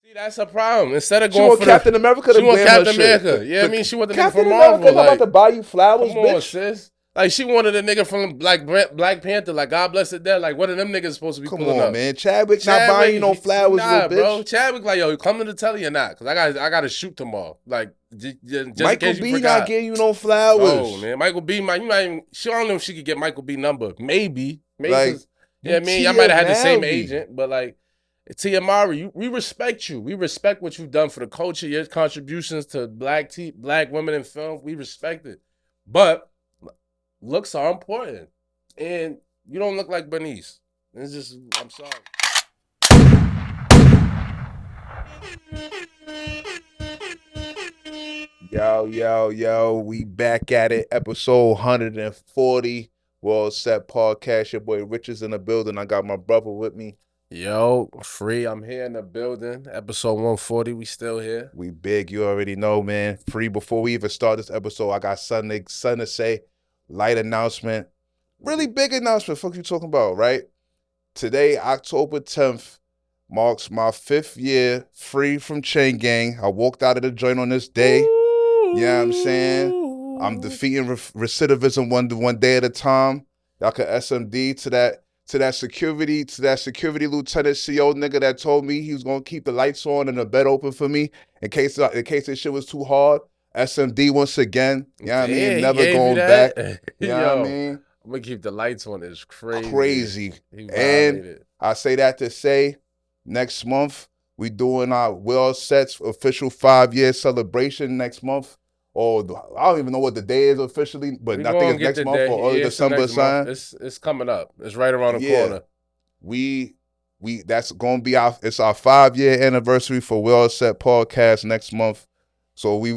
See, that's a problem. Instead of She going want for Captain America she to want glam her Captain shit. America. Yeah, I mean, she want the nigga Captain from America Marvel. not about to buy you flowers, come on, bitch. sis. Like, she wanted a nigga from Black Panther. Like, God bless it dead. Like, what are them niggas supposed to be Come pulling on, up? man. Chadwick not buying you Chadwick, no flowers, nah, little bro. bitch. Chadwick, like, yo, you coming to tell you or not? Because I got to shoot tomorrow. Like, just in Michael case you B forgot. not getting you no flowers. No, man. Michael B, you might even, I don't know if she could get Michael B number. Maybe, Like, because, yeah, I mean, y'all Tia might have had the same Mowry. agent, but like, Tia Mowry, we respect you. We respect what you've done for the culture, your contributions to black women in film. We respect it. But looks are important. And you don't look like Bernice. It's just, I'm sorry. Yo, we back at it. Episode 140. World Set Podcast. Your boy Rich is in the building. I got my brother with me. Yo, Free, I'm here in the building. Episode 140, we still here. We big, you already know, man. Free, before we even start this episode, I got something to say. Light announcement. Really big announcement. Fuck you talking about, right? Today, October 10th, marks my 5th year free from Chain Gang. I walked out of the joint on this day. You know what I'm saying? I'm defeating recidivism one day at a time. Y'all can SMD to that security lieutenant CO nigga that told me he was gonna keep the lights on and the bed open for me in case this shit was too hard. SMD once again. You know what I mean? Never going back. You know what I mean? I'm gonna keep the lights on. It's crazy. Crazy. And I say that to say, next month we doing our Will Sets official 5-year celebration next month. Or I don't even know what the day is officially, but I think it's next month or early December. It's coming up. It's right around the corner. We that's gonna be our 5-year anniversary for Will Set Podcast next month. So we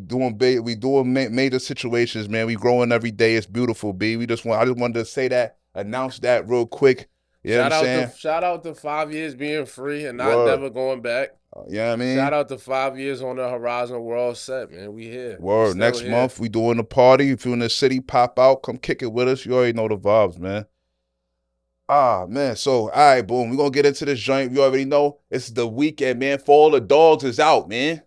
doing big, we doing major situations, man. We growing every day. It's beautiful, B. I just wanted to say that, announce that real quick. You know what I'm saying? Shout out to 5 years being free and never going back. You know what I mean? Shout out to 5 years on the Horizon World Set, man. We here. Word. Next month, we doing the party. If you're in the city, pop out. Come kick it with us. You already know the vibes, man. Man. So, all right, boom. We're going to get into this joint. You already know it's the weekend, man. For All the Dogs is out, man.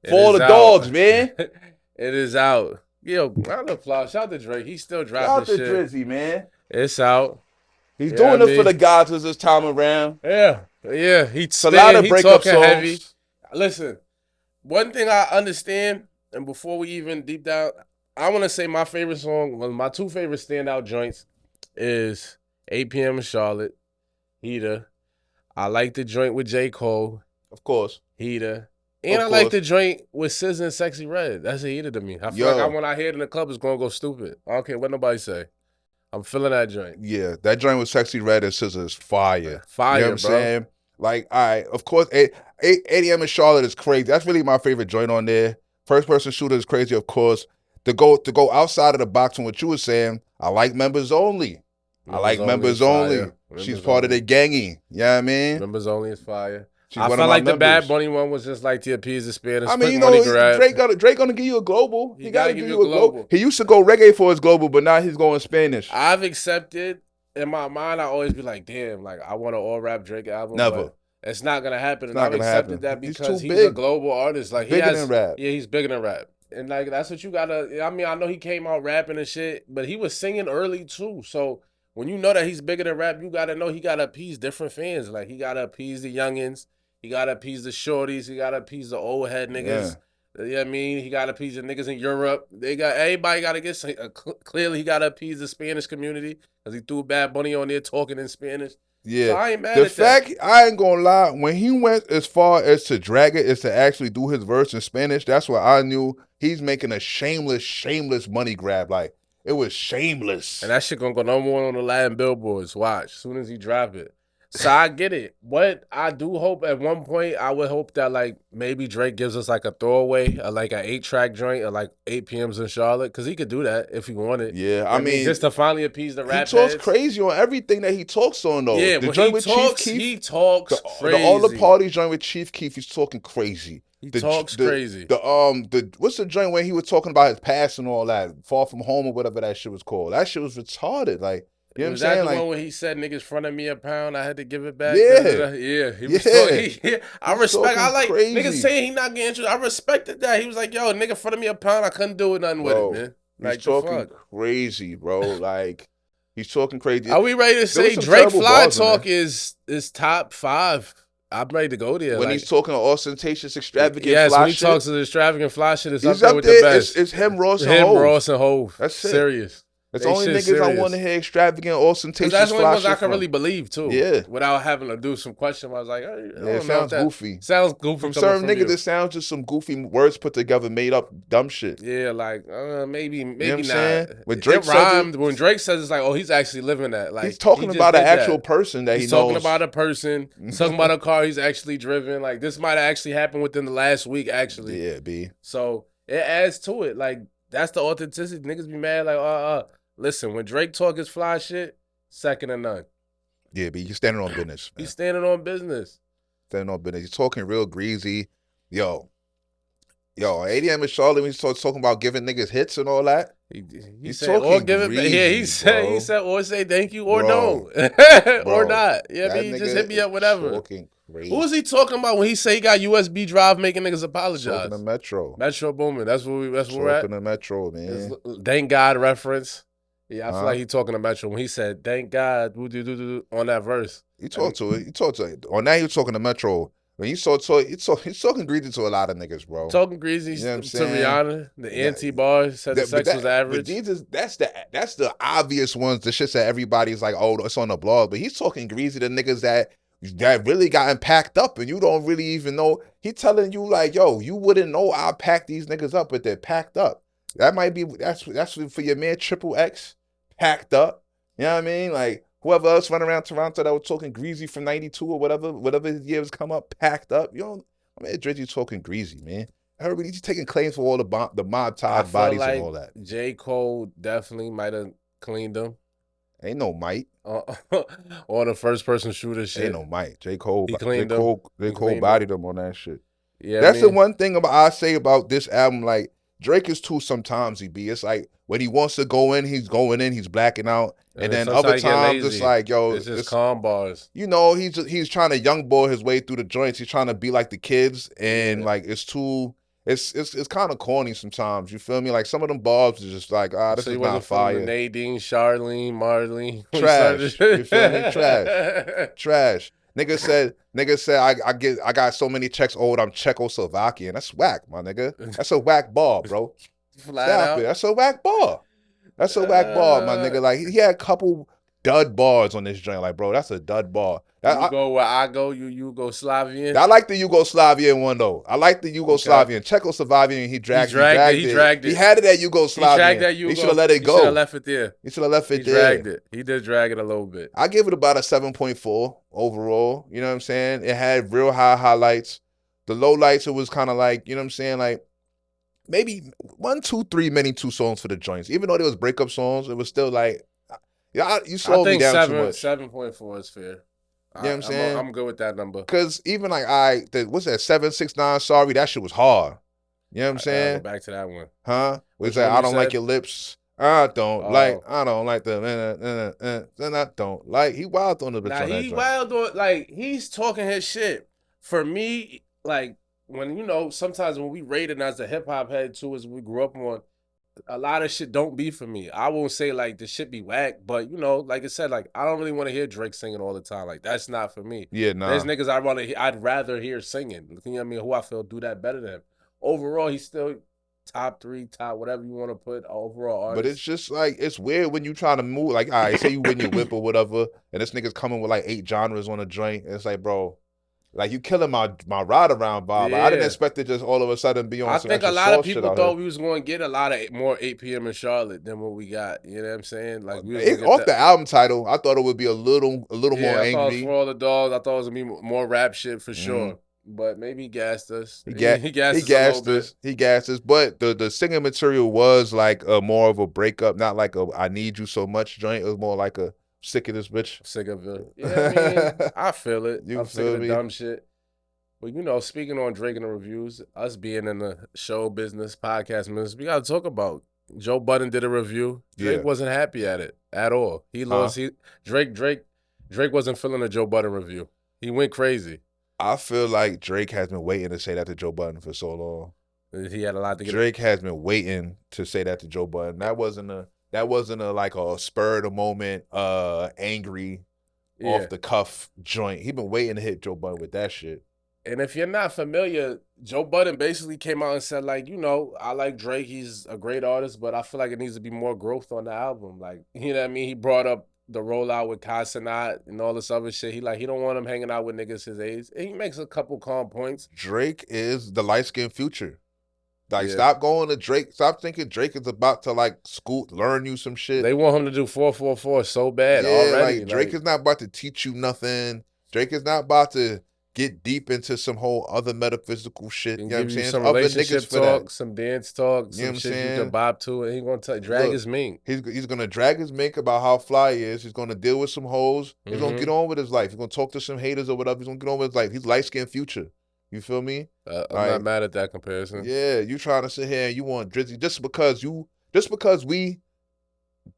For All the Dogs, man. It is out. Yo, round of applause. Shout out to Drake. He's still dropping shit. Shout out to Drizzy, man. It's out. He's doing it for the gods this time around. Yeah. He's a lot of breakup songs. Heavy. Listen, one thing I understand, and before we even deep down, I want to say my favorite song, one of my two favorite standout joints is 8 p.m. in Charlotte, Heater. I like the joint with J. Cole. Of course. Heater. And I like the joint with SZA and Sexy Red. That's a heater to me. I feel like when I hear it in the club, it's going to go stupid. I don't care what nobody say. I'm feeling that joint. Yeah, that joint with Sexy Red and SZA is fire. Fire, you know what I'm saying? Like, all right, of course, 8 a.m. in Charlotte is crazy. That's really my favorite joint on there. First person shooter is crazy, of course. To go outside of the box on what you were saying, I like members only. Members only. She's part of the gangy. You know what I mean? Members only is fire. I felt like the Bad Bunny one was just like to appease the Spanish. I mean, you know, Drake gonna give you a global. He gotta give you a global. He used to go reggae for his global, but now he's going Spanish. I've accepted. In my mind, I always be like, damn, like I want an all rap Drake album. Never. But it's not gonna happen. And I've accepted that because he's a global artist. Like bigger than rap. Yeah, he's bigger than rap. And like that's what you gotta. I mean, I know he came out rapping and shit, but he was singing early too. So when you know that he's bigger than rap, you gotta know he gotta appease different fans. Like he gotta appease the youngins. He gotta appease the shorties. He gotta appease the old head niggas. Yeah. You know what I mean? He gotta appease the niggas in Europe. Everybody gotta get clearly he gotta appease the Spanish community because he threw Bad Bunny on there talking in Spanish. Yeah. So I ain't mad at that. I ain't gonna lie, when he went as far as to drag it is to actually do his verse in Spanish, that's what I knew he's making a shameless money grab. Like it was shameless. And that shit gonna go number one on the Latin billboards. Watch. As soon as he drop it. So I get it. What I do hope at one point, I would hope that like maybe Drake gives us like a throwaway, like an 8-track joint, or like 8 p.m.s in Charlotte, because he could do that if he wanted. Yeah, I mean, just to finally appease the rap. He talks crazy on everything that he talks on though. Yeah, the joint with Chief Keef, he talks crazy. All the parties joint with Chief Keef, he's talking crazy. He talks crazy. What's the joint when he was talking about his past and all that, Far From Home or whatever that shit was called? That shit was retarded. Like. You know what I'm Was that saying? the Like, one where he said niggas fronted me a pound, I had to give it back? yeah, Yeah, he was yeah. talking. I He's respect. I talking like niggas crazy, saying he not getting interested. I respected that. He was like, "Yo, nigga fronted me a pound, I couldn't do nothing with it, bro. man." He's Like the talking fuck. crazy, bro. Like, he's talking crazy. Are we ready to There was say some Drake terrible Fly bars in talk there. is top 5? I'm ready to go there. When Like, he's talking ostentatious, extravagant, yes, fly when he shit, talks to the extravagant fly shit, it's up he's there up with the there. It's best. him, Ross, and Him, Hove. Ross, and Hove. That's it. Serious. It's They only shit niggas I want serious. to hear extravagant, Because ostentatious, that's the only fly ones I shit can from. really believe, too. Yeah. Without having to do some question. I was like, I Yeah, don't it know if sounds that goofy. sounds goofy From coming certain from niggas, you. it sounds just some goofy words put together, made up dumb shit. Yeah, like maybe You know what I'm not. saying? When It Drake says it, rhymed. When Drake says it's like, oh, he's actually living that. Like he's talking he just about an did actual that. person that He's he knows. talking about a person. He's talking about a car he's actually driven. Like this might have actually happened within the last week, actually. Yeah, B. So it adds to it. Like that's the authenticity. Niggas be mad. Like listen, when Drake talk his fly shit, second to none. Yeah, B. He's standing on business. Man. He's standing on business. Standing on business. He's talking real greasy. Yo, ADM and Charlotte, when he's talking about giving niggas hits and all that. He He's said, or talking give it back. Yeah, he greasy, said, or say thank you, or Bro. don't, or Bro, not. Yeah, that I mean, just nigga hit me up, is whatever. Talking crazy. Who was he talking about when he say he got USB drive making niggas apologize? Talking to Metro. Metro Boomin. That's where we're at. Talking to Metro, man. It's thank God reference. Yeah, I feel Huh? like he talking to Metro when he said thank God on that verse. He talked to it. He talked to it. On that, he was talking to Metro. When he's talking greasy to a lot of niggas, bro. Talking greasy You know what I'm to saying? Rihanna, the anti-bar said the sex was average. That's the obvious ones. The shit that everybody's like, oh, it's on the blog. But he's talking greasy to niggas that really gotten packed up, and you don't really even know. He telling you like, yo, you wouldn't know I packed these niggas up, but they're packed up. That might be that's for your man Triple X, packed up. You know what I mean? Like whoever else running around Toronto that was talking greasy from '92 or whatever his years come up, packed up. You know, I mean, Drizzy talking greasy, man. Everybody's taking claims for all the mob tied bodies like and all that. J. Cole definitely might have cleaned them. Ain't no might. On the first person shooter shit. Ain't no might. J. Cole cleaned bodied them on that shit. Yeah, That's the one thing I say about this album. Like Drake is too sometimes he be. It's like when he wants to go in, he's going in, he's blacking out. And then other times it's like, yo, it's just calm bars. You know, he's trying to young boy his way through the joints. He's trying to be like the kids, and like it's kind of corny sometimes. You feel me? Like some of them barbs are just like, this is not fire. Nadine, Charlene, Marlene, trash. You feel me? Trash. Nigga said I got so many checks owed. I'm Czechoslovakian. That's whack, my nigga. That's a whack bar, bro. Stop it. That's a whack bar. That's a whack bar, my nigga. Like he had a couple dud bars on this joint. Like, bro, that's a dud bar. Go where I go, you go Yugoslavian. I like the Yugoslavian one though. I like the Yugoslavian. Okay. Czechoslovakian, he dragged it. He had it at Yugoslavian. He should have let it go. He should have left it there. He should have left it there. He dragged it. He did drag it a little bit. I give it about a 7.4 overall. You know what I'm saying? It had real high highlights. The low lights, it was kind of like, you know what I'm saying? Like maybe 1, 2, 3 many 2 songs for the joints. Even though there was breakup songs, it was still like, you slowed me down too much. 7.4 is fair. You know what I'm saying? I'm good with that number. Because even like what's that, 769 Sorry, that shit was hard. You know what I'm saying? Go back to that one. Huh? Was that I don't like your lips. I don't like the then I don't like. He wild on the bitch on that he wild on, like he's talking his shit. For me, like when sometimes when we rated as a hip hop head too, as we grew up on, a lot of shit don't be for me. I won't say like the shit be whack, but like I said, like I don't really want to hear Drake singing all the time. Like that's not for me. Yeah, nah. There's niggas I'd rather hear singing. You know what I mean? Who I feel do that better than him. Overall, he's still top 3, top whatever you want to put overall artist. But it's just like it's weird when you trying to move. Like, all right, say you win your whip or whatever, and this nigga's coming with like 8 genres on a joint. And it's like, bro, like you killing my ride around vibe. Yeah. Like, I didn't expect it just all of a sudden be on. I think a lot of people thought we was going to get a lot of more 8 p.m. in Charlotte than what we got. You know what I'm saying? Like off the album title, I thought it would be a little more angry. I thought it was For All the Dogs. I thought it was gonna be more rap shit for sure. But maybe he gassed us. He gassed us. He gassed us. But the singing material was like more of a breakup, not like a I need you so much joint. It was more like a sick of this bitch. Sick of it. Yeah, I mean, I feel it. I'm sick of the dumb shit. But speaking on Drake and the reviews, us being in the show business, podcast business, we gotta talk about Joe Budden did a review. Drake Yeah. wasn't happy at all. He lost. Drake wasn't feeling the Joe Budden review. He went crazy. I feel like Drake has been waiting to say that to Joe Budden for so long. He had a lot to get. Drake has been waiting to say that to Joe Budden. That wasn't a like a spur of the moment, angry, off the cuff joint. He been waiting to hit Joe Budden with that shit. And if you're not familiar, Joe Budden basically came out and said, like, I like Drake. He's a great artist, but I feel like it needs to be more growth on the album. Like, you know what I mean? He brought up the rollout with Kai Cenat and all this other shit. He don't want him hanging out with niggas his age. And he makes a couple calm points. Drake is the light-skinned Future. Like, stop going to Drake. Stop thinking Drake is about to, like, learn you some shit. They want him to do 444 so bad already. Like, Drake is not about to teach you nothing. Drake is not about to get deep into some whole other metaphysical shit. You know what I'm saying? Some relationship talk, some dance talk, some shit you can bob to. And he's going to drag his mink. He's going to drag his mink about how fly he is. He's going to deal with some hoes. He's going to get on with his life. He's going to talk to some haters or whatever. He's going to get on with his life. He's light-skinned Future. You feel me? I'm not mad at that comparison. Yeah, you trying to sit here and you want Drizzy just because we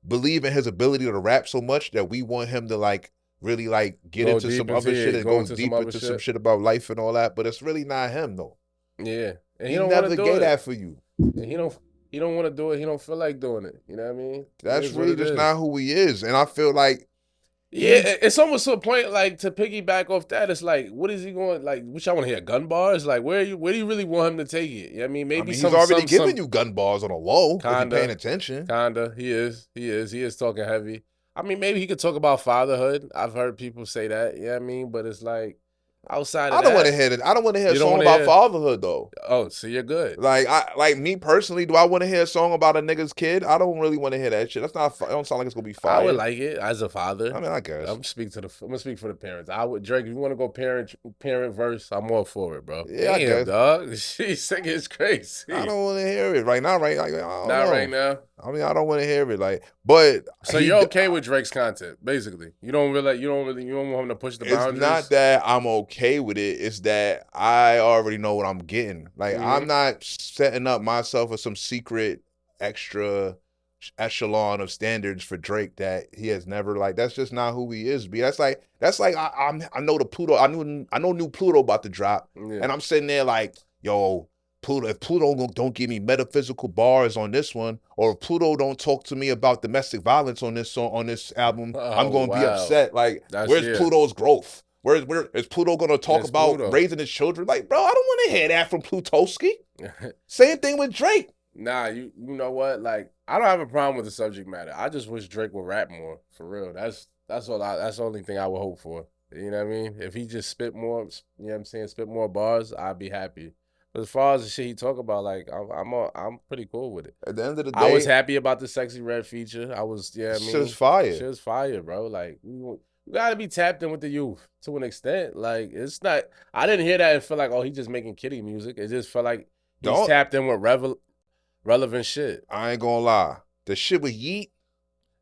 believe in his ability to rap so much that we want him to like really like get into some other shit and go deep into some shit about life and all that. But it's really not him though. Yeah, and he don't never get that for you. And he don't want to do it. He don't feel like doing it. You know what I mean? That's really just not who he is. And I feel like. Yeah, it's almost to a point like to piggyback off that. It's like, what is he going like? Which I want to hear gun bars. Like, where do you really want him to take it? You know what I mean, maybe he's already giving you gun bars on a low. Kinda, if you're paying attention. Kinda, he is talking heavy. I mean, maybe he could talk about fatherhood. I've heard people say that. You know what I mean, but it's like outside of that, I don't want to hear it. I don't want to hear a song about fatherhood though. Oh, so you're good. Like me personally, do I want to hear a song about a nigga's kid? I don't really want to hear that shit. That's not. It don't sound like it's gonna be fire. I would like it as a father. I mean, I guess. I'm gonna speak for the parents. I would Drake. If you want to go parent verse, I'm all for it, bro. Yeah, I guess. Dog. She's sick is crazy. I don't want to hear it right now. Right? Like, not right now. I mean, I don't want to hear it. Like, but so you're okay with Drake's content, basically. You don't want him to push the boundaries. It's not that I'm okay with it. It's that I already know what I'm getting. Like, I'm not setting up myself with some secret extra echelon of standards for Drake that he has never like. That's just not who he is. B. That's like I know the Pluto. I know new Pluto about to drop, and I'm sitting there like, yo. Pluto, if Pluto don't give me metaphysical bars on this one, or if Pluto don't talk to me about domestic violence on this album, I'm gonna be upset. Like, where's Pluto's growth? Where is Pluto gonna talk about raising his children? Like, bro, I don't want to hear that from Plutowski. Same thing with Drake. Nah, you know what? Like, I don't have a problem with the subject matter. I just wish Drake would rap more, for real. That's all. That's the only thing I would hope for. You know what I mean? If he just spit more, you know what I'm saying, spit more bars, I'd be happy. But as far as the shit he talk about, like, I'm pretty cool with it. At the end of the day, I was happy about the Sexy Red feature. I was, I mean, shit's fire. Shit's fire, bro. Like, you gotta be tapped in with the youth to an extent. Like, it's not. I didn't hear that and feel like, oh, he just making kiddie music. It just felt like he's tapped in with relevant shit. I ain't gonna lie. The shit with Yeet.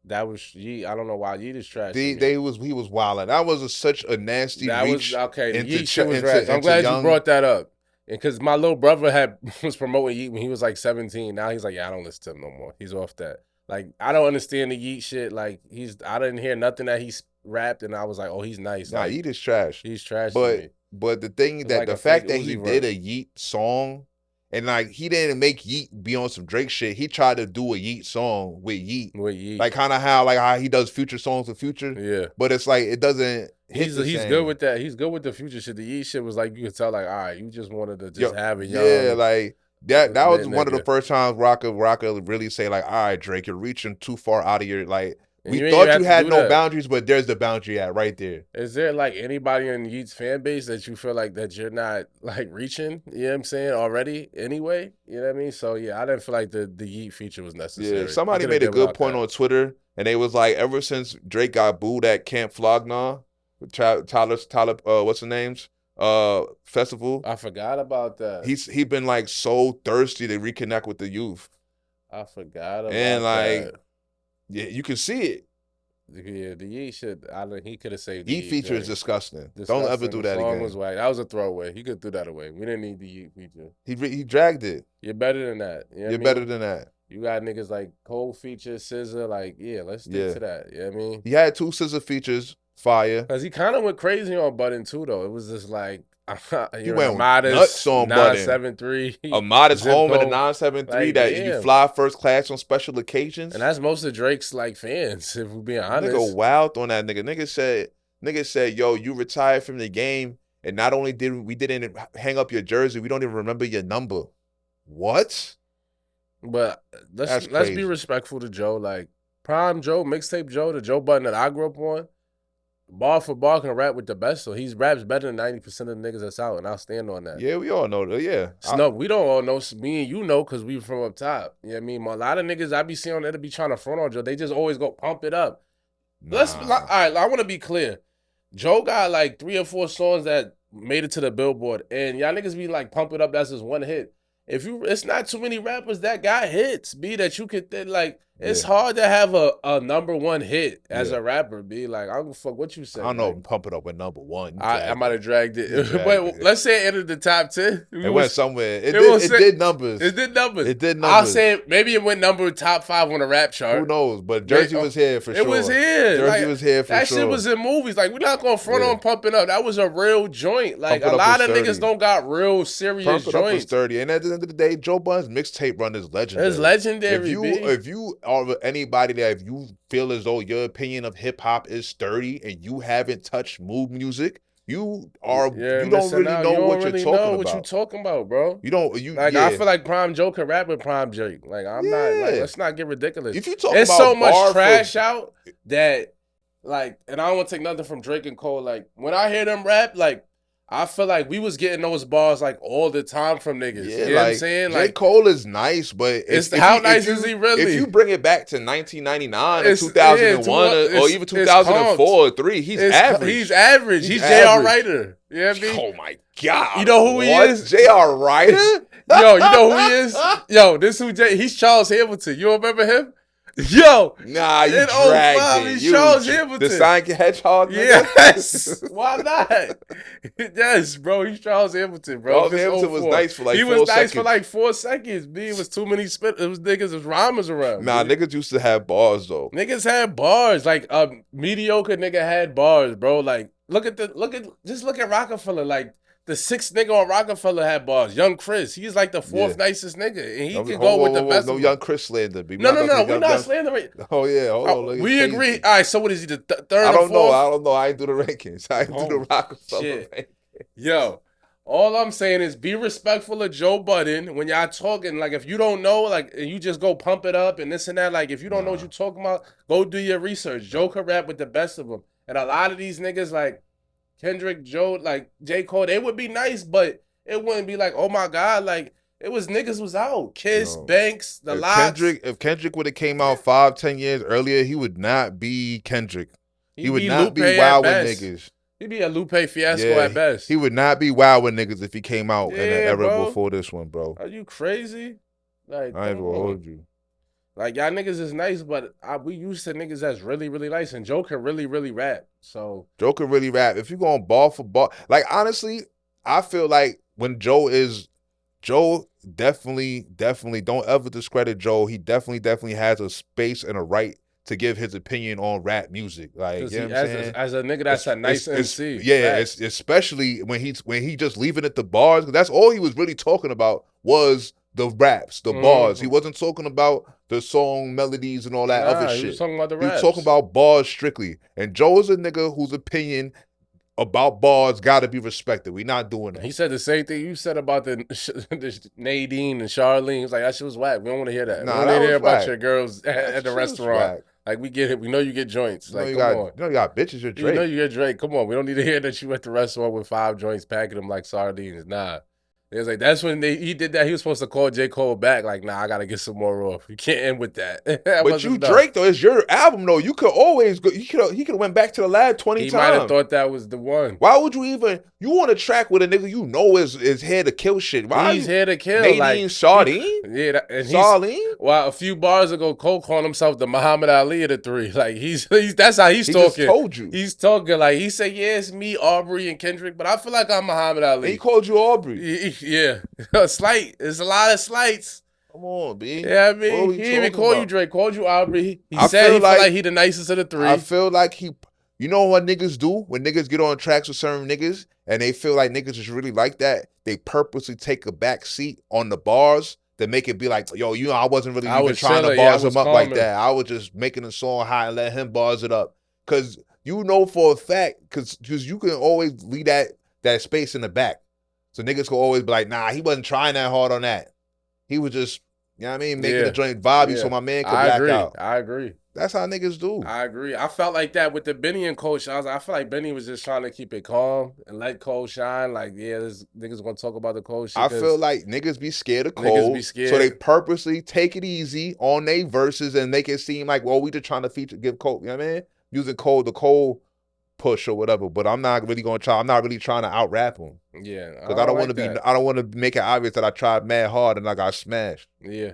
That was Yeet. I don't know why Yeet is trash. He was wilding. That was such a nasty reach. Okay. The Yeet shit was trash. I'm glad you brought that up. Because my little brother was promoting Yeet when he was like 17. Now he's like, yeah, I don't listen to him no more. He's off that. Like, I don't understand the Yeet shit. Like, I didn't hear nothing that he's rapped, and I was like, oh, he's nice. Nah, like, Yeet is trash. He's trash. But the thing that the fact that he did a Yeet song, and like he didn't make Yeet be on some Drake shit. He tried to do a Yeet song with Yeet. Like kind of how he does Future songs with Future. Yeah. But it's like it doesn't. He's good with that. He's good with the Future shit. The Yeet shit was like you could tell, like, all right, you just wanted to just have it young. Yeah, like that was one of the first times Rocka really say, like, all right, Drake, you're reaching too far out of your like. We thought you had no boundaries, but there's the boundary at right there. Is there like anybody in Yeet's fan base that you feel like that you're not like reaching? You know what I'm saying already? Anyway, you know what I mean. So yeah, I didn't feel like the Yeet feature was necessary. Yeah, somebody made a good point on Twitter, and they was like, ever since Drake got booed at Camp Flog Gnaw, Tyler, what's the name's festival? I forgot about that. He been like so thirsty to reconnect with the youth. I forgot about and like. that. Yeah, you can see it. Yeah, the Yeet shit. He could have saved. Yeet feature is disgusting. Don't ever do that again. Was whack. That was a throwaway. He could throw that away. We didn't need the Yeet feature. He dragged it. You're better than that. You're better than that. You got niggas like Cole feature, SZA, like, yeah, let's stick to that. You know what I mean? He had 2 SZA features, fire. Because he kind of went crazy on Budden, too, though. It was just like, He you're went a modest nuts on Budden. 973. A modest zip home in a code. 973 Like, that damn. you fly first class on special occasions. And that's most of Drake's like fans, if we're being honest. Nigga wild on that nigga. Nigga said, yo, you retired from the game, and not only didn't hang up your jersey, we don't even remember your number. What? But let's be respectful to Joe. Like, Prime Joe, mixtape Joe, the Joe Budden that I grew up on, bar for bar can rap with the best. So he raps better than 90% of the niggas that's out, and I'll stand on that. Yeah, we all know that. Yeah. No, we don't all know. Me and you know because we from up top. You know what I mean? A lot of niggas I be seeing on there be trying to front on Joe. They just always go pump it up. Nah. All right, I want to be clear. Joe got like 3 or 4 songs that made it to the Billboard, and y'all niggas be like pump it up. That's just one hit. It's not too many rappers that got hits, B, that you could like. It's hard to have a number 1 hit as a rapper, B. Like, I don't fuck what you say. I don't know. Like, pump it up with number 1. I might have dragged it. But let's say it entered the top 10. It went somewhere. It did numbers. It did numbers. It did numbers. I'll say maybe it went top 5 on the rap chart. Who knows? But Jersey was here for sure. It was here. Jersey was here for sure. That shit was in movies. Like, we're not going to front on Pumping Up. That was a real joint. Like, a lot of niggas don't got real serious joints. Pump It Up was 30. And at the end of the day, Joe Budden's mixtape run is legendary. It's legendary, If you are anybody that if you feel as though your opinion of hip hop is 30 and you haven't touched mood music, you don't really know what you're talking about. What you talking about, bro? I feel like Prime Joe can rap with Prime Drake. Like, I'm not. Like, let's not get ridiculous. If you talk There's about so much trash out that, like, and I don't want to take nothing from Drake and Cole. Like, when I hear them rap, like, I feel like we was getting those bars like all the time from niggas. Yeah, you know what I'm saying? J. Cole is nice, but how nice is he really? If you bring it back to 1999 or 2001 or even 2004 or 3, he's average. He's average. He's J.R. Ryder. You know what I mean? Oh my God. You know who he is? J.R. Ryder? Yo, you know who he is? Yo, he's Charles Hamilton. You remember him? Yo, nah, you dragged it. He's Charles Hamilton. The Sonic Hedgehog? Yes. Why not? Yes, bro. He's Charles Hamilton, bro. Charles Hamilton was nice for like 4 seconds. He was nice for like 4 seconds. B, it was too many it was niggas, it was rhymers around. Nah, niggas used to have bars though. Niggas had bars. Like a mediocre nigga had bars, bro. Like look at Rockefeller. Like the 6th nigga on Rockefeller had bars. Young Chris, he's like the 4th nicest nigga, and he can go with the best. No Young Chris slander. No, we're not slandering. Oh yeah, hold on. We agree. All right, so what is he? The 3rd? I don't know. I ain't do the rankings. I ain't do the Rockefeller rankings. Yo, all I'm saying is be respectful of Joe Budden when y'all talking. Like if you don't know, like and you just go pump it up and this and that. Like if you don't know what you're talking about, go do your research. Joe can rap with the best of them, and a lot of these niggas like Kendrick, Joe, like J. Cole, they would be nice, but it wouldn't be like, oh my God, like it was niggas was out. Kiss, Banks, the Lots. If Kendrick would have came out 5-10 years earlier, he would not be Kendrick. He would not be wild with niggas. He'd be a Lupe Fiasco at best. He would not be wild with niggas if he came out in the era before this one, bro. Are you crazy? Like I ain't gonna hold you. Like, y'all niggas is nice, but we used to niggas that's really, really nice. And Joe can really, really rap. So Joe can really rap. If you going ball for ball, like, honestly, I feel like when Joe definitely don't ever discredit Joe. He definitely has a space and a right to give his opinion on rap music. Like, you know what I'm saying? As a nigga that's a nice MC. Yeah, especially when he just leaving it to bars. That's all he was really talking about was the raps, the bars. He wasn't talking about the song melodies and all that other shit. He was talking about the raps. He was talking about bars strictly. And Joe is a nigga whose opinion about bars got to be respected. We not doing that. He said the same thing you said about the Nadine and Charlene. He was like, that shit was whack. We don't want to hear that. Nah, we don't want to hear about your girls at the restaurant. Like, we get it. We know you get joints. Like, come on. You got bitches. You're Drake. You know you get Drake. Come on. We don't need to hear that you at the restaurant with 5 joints, packing them like sardines. Nah. It was like, that's when he did that. He was supposed to call J. Cole back. Like, nah, I got to get some more off. You can't end with that. But you Drake, though. It's your album, though. You could always go. He could have went back to the lab 20 times. He might have thought that was the one. Why would you even, you want to track with a nigga you know is here to kill shit. Why he's here to kill. Nadine like, Sardine? Yeah. Sardine? Well, a few bars ago, Cole called himself the Muhammad Ali of the 3. Like, that's how he's talking. He just told you. He's talking like, he said, yeah, it's me, Aubrey, and Kendrick, but I feel like I'm Muhammad Ali. And he called you Aubrey. Yeah. Slight. There's a lot of slights. Come on, B. Yeah, I What are mean, we he didn't even talking call you about? Drake. Called you Aubrey. He I said feel he feel like like he the nicest of the I three. feel like he, you know what niggas do when niggas get on tracks with certain niggas and they feel like niggas is really like that. They purposely take a back seat on the bars to make it be like, yo, you know, I wasn't really I even was trying to chilling. Yeah, I bars was him up like calming. that. I was just making the song high and let him bars it up. Cause you know for a fact, cause you can always leave that space in the back. So niggas can always be like, nah, he wasn't trying that hard on that. He was just, you know what I mean, making the Yeah, joint vibey so yeah. my man could I black agree. out. I agree. That's how niggas do. I agree. I felt like that with the Benny and Cole shine. I feel like Benny was just trying to keep it calm and let Cole shine. Like, yeah, this niggas gonna talk about the Cole shit I feel because like niggas be scared of niggas be Cole, so they scared. purposely take it easy on they verses and make it seem like, well, we just trying to give Cole, you know what I mean? Using the Cole push or whatever. But I'm not really gonna try. I'm not really trying to out rap him Yeah, I because I don't don't want to like be. that. I don't want to make it obvious that I tried mad hard and I got smashed. Yeah.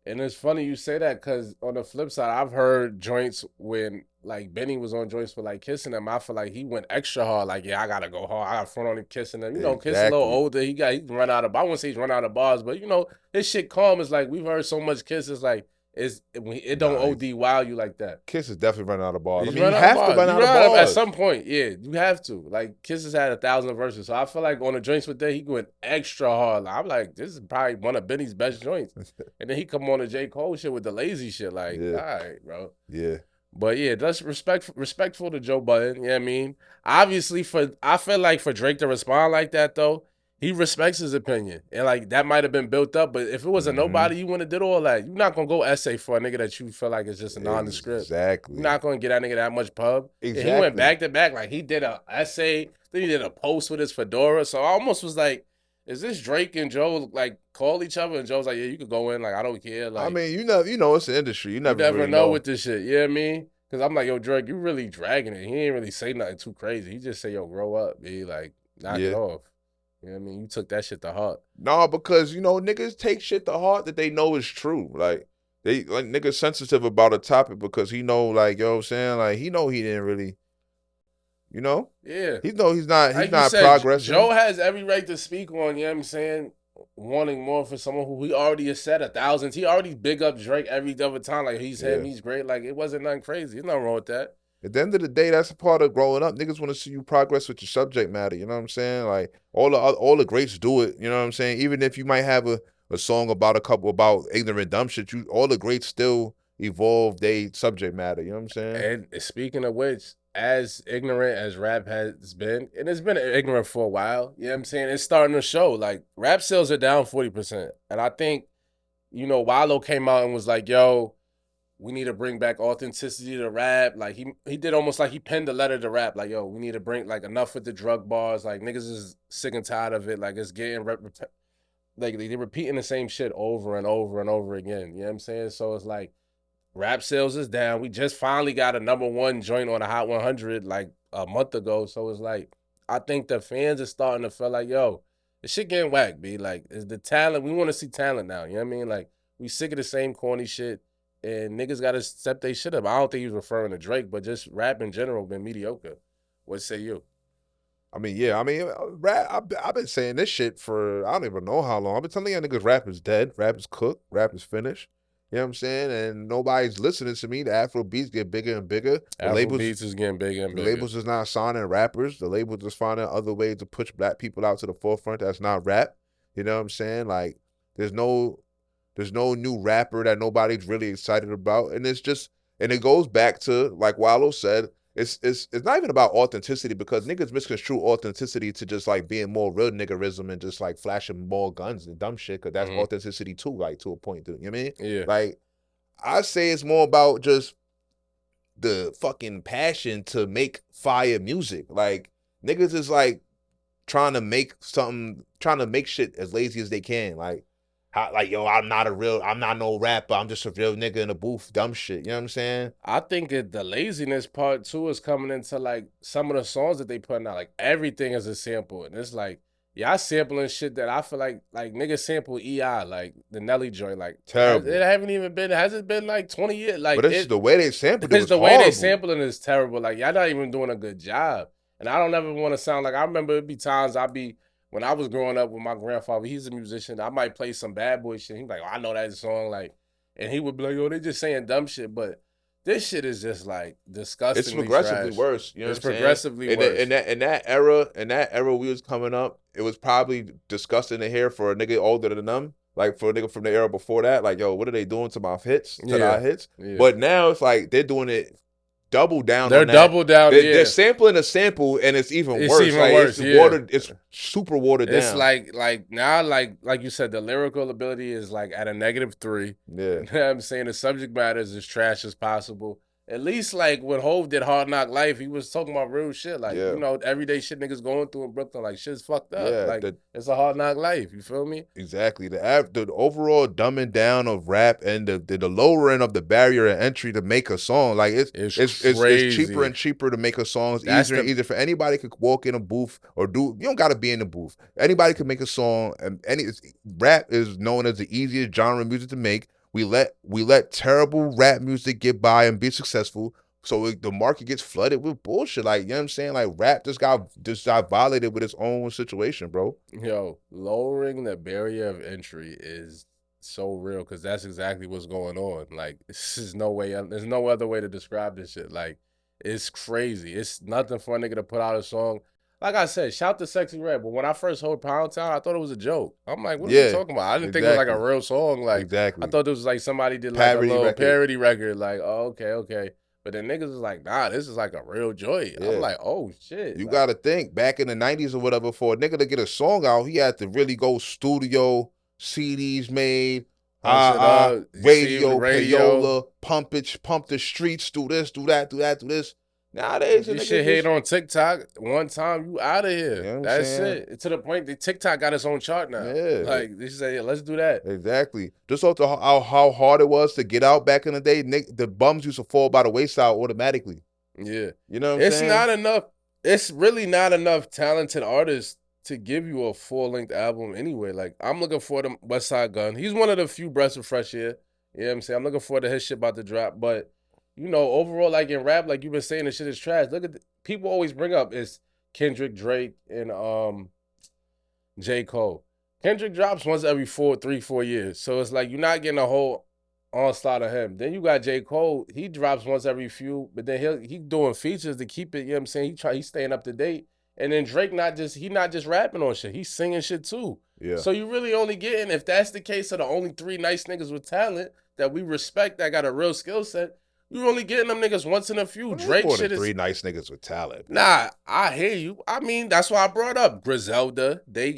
And it's funny you say that because on the flip side, I've heard joints when like Benny was on joints with like kissing him. I feel like he went extra hard. Like, yeah, I gotta go hard. I got front on him kissing him. You know, Kiss a little Exactly. older. He's run out of. I wouldn't say he's run out of bars, but you know, his shit calm is like we've heard so much Kiss. It's like it don't Nah, OD wow you like that. Kiss is definitely running out of bars. I He's mean, you run out of have to bars. run You out of run out of at bars. some point. Yeah, you have to. Like Kiss has had 1,000 verses, so I feel like on the joints with that he went extra hard. Like, I'm like, this is probably one of Benny's best joints. And then he come on the J Cole shit with the lazy shit. Like, Yeah. all right, bro. Yeah. But yeah, that's respectful to Joe Budden. You know what I mean? Obviously, I feel like for Drake to respond like that though, he respects his opinion. And like that might have been built up, but if it was a nobody, you wouldn't have did all that. You're not gonna go essay for a nigga that you feel like is just a nondescript. Exactly. You're not gonna get that nigga that much pub. Exactly. And he went back to back. Like he did a essay, then he did a post with his fedora. So I almost was like, is this Drake and Joe like call each other? And Joe's like, yeah, you could go in. Like, I don't care. Like, I mean, you know, it's the industry. You never really know with this shit. You know what I mean? Because I'm like, yo, Drake, you really dragging it. He ain't really say nothing too crazy. He just say, yo, grow up, be like, knock it off. You know what I mean? You took that shit to heart. No, because you know niggas take shit to heart that they know is true. Like they like niggas sensitive about a topic because he know, like, you know what I'm saying? Like he know he didn't really, you know? Yeah. He know he's not Like not said, progressing. Joe has every right to speak on, you know what I'm saying? Wanting more for someone who he already has said 1,000. He already big up Drake every other time. Like he's him, he's great. Like it wasn't nothing crazy. There's nothing wrong with that. At the end of the day, that's a part of growing up. Niggas want to see you progress with your subject matter. You know what I'm saying? Like all the greats do it. You know what I'm saying? Even if you might have a song about ignorant dumb shit, all the greats still evolve their subject matter. You know what I'm saying? And speaking of which, as ignorant as rap has been, and it's been ignorant for a while, you know what I'm saying? It's starting to show. Like rap sales are down 40%. And I think, you know, Wallow came out and was like, yo, we need to bring back authenticity to rap. Like he did almost like he penned a letter to rap. Like, yo, we need to bring like enough with the drug bars. Like niggas is sick and tired of it. Like it's getting like they're repeating the same shit over and over and over again. You know what I'm saying? So it's like rap sales is down. We just finally got a #1 joint on the Hot 100 like a month ago. So it's like I think the fans are starting to feel like, yo, this shit getting whack, B. Like, is the talent? We want to see talent now. You know what I mean? Like, we sick of the same corny shit. And niggas got to step their shit up. I don't think he was referring to Drake, but just rap in general been mediocre. What say you? I mean, yeah. I mean, rap. I've been saying this shit for I don't even know how long. I've been telling you niggas rap is dead, rap is cooked, rap is finished. You know what I'm saying? And nobody's listening to me. The Afro beats get bigger and bigger. The Afro beats is getting bigger and bigger. The labels is not signing rappers. The labels is finding other ways to push black people out to the forefront. That's not rap. You know what I'm saying? Like, there's no new rapper that nobody's really excited about. And it goes back to, like Wallow said, it's not even about authenticity because niggas misconstrue authenticity to just like being more real niggerism and just like flashing more guns and dumb shit because that's authenticity too, like to a point, you know what I mean? Yeah. Like, I say it's more about just the fucking passion to make fire music. Like, niggas is like trying to make shit as lazy as they can. Like, yo, I'm not no rapper. I'm just a real nigga in a booth, dumb shit. You know what I'm saying? I think the laziness part too is coming into like some of the songs that they putting out. Like everything is a sample, and it's like y'all sampling shit that I feel like niggas sample EI, like the Nelly joint, like terrible. It haven't even been. Has it been like 20 years? Like, but it's the way they sampled it. It's the way they sampling is terrible. Like y'all not even doing a good job, and I don't ever want to sound like I remember it'd be times I'd be when I was growing up with my grandfather, he's a musician. I might play some bad boy shit. He's like, oh, I know that song, like, and he would be like, yo, they just saying dumb shit, but this shit is just like It's disgustingly progressively trash. worse. You know It's what I'm saying? progressively worse. In that era we was coming up, it was probably disgusting to hear for a nigga older than them. Like for a nigga from the era before that, like, yo, what are they doing to my hits, to our hits? Yeah. But now it's like they're doing it double down They're on that. double down, They're sampling a sample and it's even It's worse. even like, worse, It's super watered It's down. like now, like you said, the lyrical ability is like at a -3. Yeah. You know what I'm saying? The subject matter is as trash as possible. At least like when Hove did Hard Knock Life, he was talking about real shit. Like, you know, everyday shit niggas going through in Brooklyn. Like, shit's fucked up. Yeah, like, it's a hard knock life. You feel me? Exactly. The overall dumbing down of rap and the lowering of the barrier of entry to make a song. Like, it's cheaper and cheaper to make a song. It's easier and easier for anybody could walk in a booth or do. You don't got to be in the booth. Anybody could make a song. And rap is known as the easiest genre of music to make. We let terrible rap music get by and be successful, so the market gets flooded with bullshit. Like, you know what I'm saying? Like, rap just got violated with its own situation, bro. Yo, lowering the barrier of entry is so real because that's exactly what's going on. Like, this is no way. There's no other way to describe this shit. Like, it's crazy. It's nothing for a nigga to put out a song. Like I said, shout to Sexy Red. But when I first heard Pound Town, I thought it was a joke. I'm like, what are you talking about? I didn't think it was like a real song. Like, I thought it was like somebody did like a little parody record. Like, oh, okay. But then niggas was like, nah, this is like a real joy. Yeah. I'm like, oh shit. You like, gotta think, back in the 90s or whatever, for a nigga to get a song out, he had to really go studio, CDs made, radio, payola, pump the streets, do this, do that, do this. Nowadays, you should hate on TikTok one time, you out of here. You know that's it. To the point that TikTok got its own chart now. Yeah. Like, they say, yeah, let's do that. Exactly. Just off how hard it was to get out back in the day, the bums used to fall by the wayside automatically. Yeah. You know what I'm saying? It's not enough. It's really not enough talented artists to give you a full-length album anyway. Like, I'm looking for the West Side Gun. He's one of the few breaths of fresh air. You know what I'm saying? I'm looking for his shit about to drop, but you know, overall, like in rap, like you've been saying, the shit is trash. Look at people always bring up is Kendrick, Drake, and J. Cole. Kendrick drops once every 4 years. So it's like you're not getting a whole onslaught of him. Then you got J. Cole, he drops once every few, but then he doing features to keep it, you know what I'm saying? He's staying up to date. And then Drake not just rapping on shit, he's singing shit too. Yeah. So you really only getting, if that's the case, of the only 3 nice niggas with talent that we respect that got a real skill set, you only getting them niggas once in a few. Drake shit is 3 nice niggas with talent. Nah, I hear you. I mean, that's why I brought up Griselda. They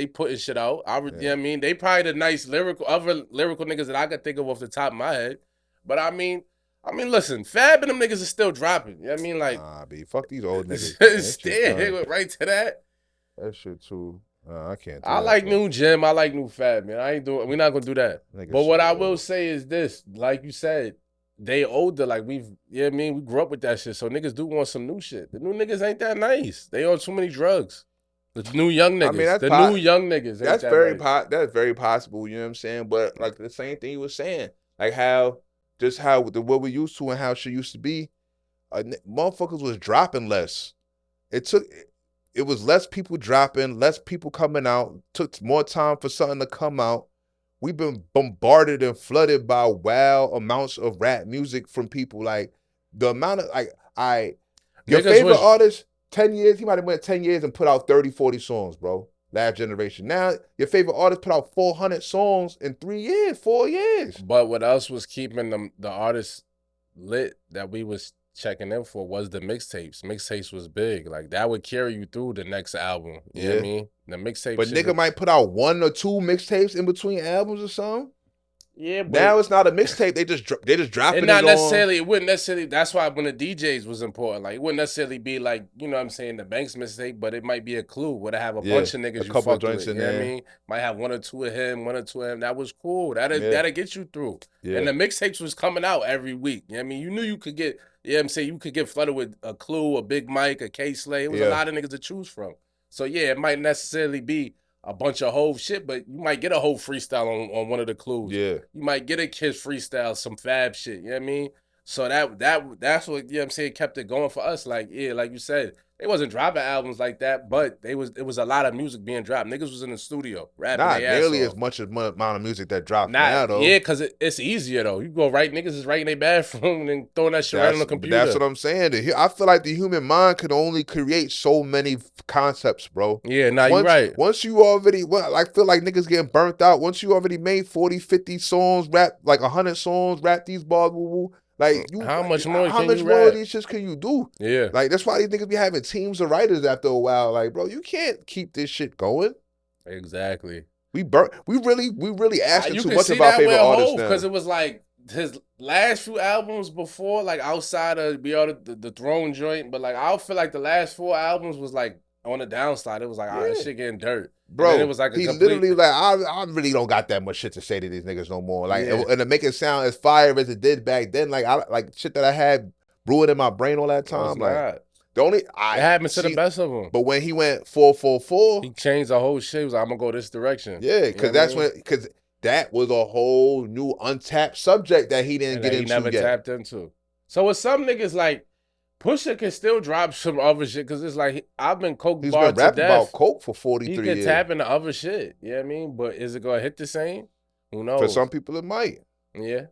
putting shit out. You know what I mean? They probably the nice other lyrical niggas that I could think of off the top of my head. But I mean, listen, Fab and them niggas are still dropping. You know what I mean? Like, nah, B, fuck these old niggas. Right to that. That shit too. I can't. I like new Jim. I like new Fab, man. We're not gonna do that. But what I will say is this: like you said, they older, like you know what I mean? We grew up with that shit, so niggas do want some new shit. The new niggas ain't that nice. They on too many drugs. The new young niggas. I mean, new young niggas. That's very possible, you know what I'm saying? But like the same thing you were saying, like what we used to and how shit used to be, motherfuckers was dropping less. It was less people dropping, less people coming out, took more time for something to come out. We've been bombarded and flooded by wild amounts of rap music from people. Like, the amount of, your favorite artist, 10 years, he might have went 10 years and put out 30, 40 songs, bro. Last generation. Now, your favorite artist put out 400 songs in 3 years, 4 years. But what else was keeping the artists lit that we was checking in for was the mixtapes. Mixtapes was big. Like, that would carry you through the next album. You know what I mean? The mixtape. But nigga might put out 1 or 2 mixtapes in between albums or something. Yeah, but now it's not a mixtape. They just dropping it. Not necessarily. It wouldn't necessarily. That's why when the DJs was important. Like, it wouldn't necessarily be like, you know what I'm saying, the Banks mixtape, but it might be a clue where to have a bunch of niggas you fuck with. You know what I mean? Might have 1 or 2 of him, 1 or 2 of him. That was cool. That'll get you through. Yeah. And the mixtapes was coming out every week. You know what I mean? You knew you could get. You know what I'm saying? You could get flooded with a Clue, a Big Mike, a K-Slay. It was a lot of niggas to choose from. So yeah, it might necessarily be a bunch of Hove shit, but you might get a whole freestyle on one of the Clues. Yeah. You might get a Kiss freestyle, some Fab shit. You know what I mean? So that's what, you know what I'm saying, kept it going for us. Like, yeah, like you said, they wasn't dropping albums like that, but it was a lot of music being dropped. Niggas was in the studio rapping Not their ass nearly as off. much amount of music that drops now Not though. yeah, cause it's easier though. You go right, niggas is right in their bathroom and throwing that shit right on the That's computer. what I'm saying. I feel like the human mind can only create so many concepts, bro. Yeah, nah, you right. Once you already, well, I feel like niggas getting burnt out. Once you already made 40, 50 songs, rap like 100 songs, rap these bars, woo woo. Like How much more how can much you more of rap? these shits can you do? Yeah, Like that's why these niggas be having teams of writers after a while. Like, bro, you can't keep this shit going. exactly. We really asking You too can much see of our that with favorite artists Hove now. because it was like his last few albums before, like outside of Be All the Throne joint, but like I feel like the last 4 albums was like on the downside. It was like, this Yeah. shit getting dirt. And then it Bro, was like a he complete. literally like I really don't got that much shit to say to these niggas no more. Like Yeah. and to make it sound as fire as it did back then, like I like shit that I had brewing in my brain all that No, it's time. Like not. the only It happened to the best of them. but when he went 444, He changed the whole shit. He was like, I'm gonna go this direction. yeah, You know because what that's I mean? when because that was a whole new untapped subject that he didn't And get that he into never yet. tapped into. So with some niggas like Pusha can still drop some other shit because it's like I've been coke He's barred been to rapping death. about coke for He 43 could years. tap into other shit. You know what I mean? But is it gonna hit the same? Who knows? For some people, it might. Yeah.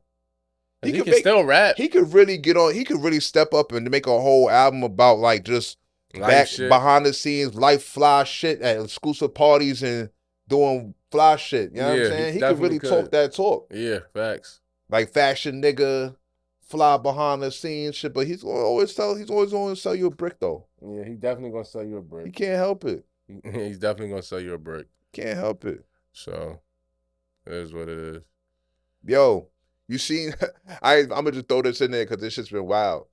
He He could can still rap. He could really get on. He could really step up and make a whole album about like just Life shit. behind the scenes, life fly shit at exclusive parties and doing fly shit. You know what I'm saying? He could really talk that talk. Yeah, facts. Like fashion nigga, fly behind the scenes shit. But he's always going to sell you a brick though. Yeah, he definitely gonna sell you a He brick. can't help it. He's definitely gonna sell you a brick. Can't help it. So it is what it is. Yo, you seen? I'm gonna just throw this in there because this shit's been wild.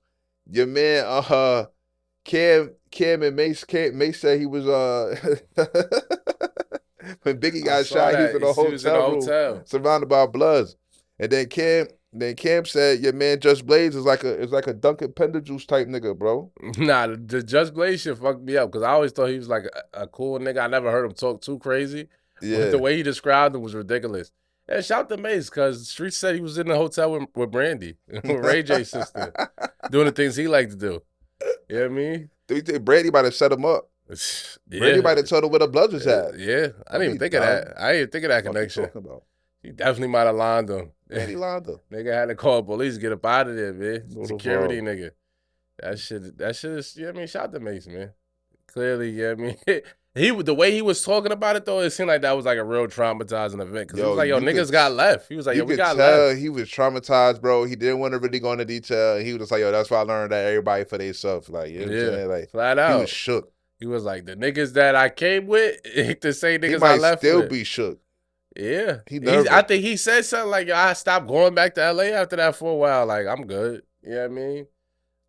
Your man, Cam and Mace said he was when Biggie got shot, he was in a hotel room surrounded by Bloods. And then Cam said your man Just Blaze is like a Duncan Penderjuice type nigga, bro. Nah, the Just Blaze shit fucked me up because I always thought he was like a cool nigga. I never heard him talk too crazy. Yeah. But the way he described him was ridiculous. And shout to Mace because Street said he was in the hotel with Brandy, with Ray J's sister, doing the things he liked to do. You know what I mean? Do you think Brandy might have set him up? Yeah. Brandy might have told him where the Bloods was at. Yeah, I didn't even think of that. I didn't even think of that connection. He definitely might have lined him. Brandy lined him. Nigga had to call police, get up out of there, man. Little Security bro. nigga. That shit is, you know what I mean? Shout to Mace, man. Clearly, you know what I mean? The way he was talking about it, though, it seemed like that was like a real traumatizing event. Because he was like, niggas got left. He was like, we got left. He was traumatized, bro. He didn't want to really go into detail. He was just like, that's why I learned that everybody for themselves. Like, you know what I'm saying? Like, flat out. He was shook. He was like, the niggas that I came with, the same niggas I left with. He might still be shook. Yeah. I think he said something like, I stopped going back to LA after that for a while. Like, I'm good. You know what I mean?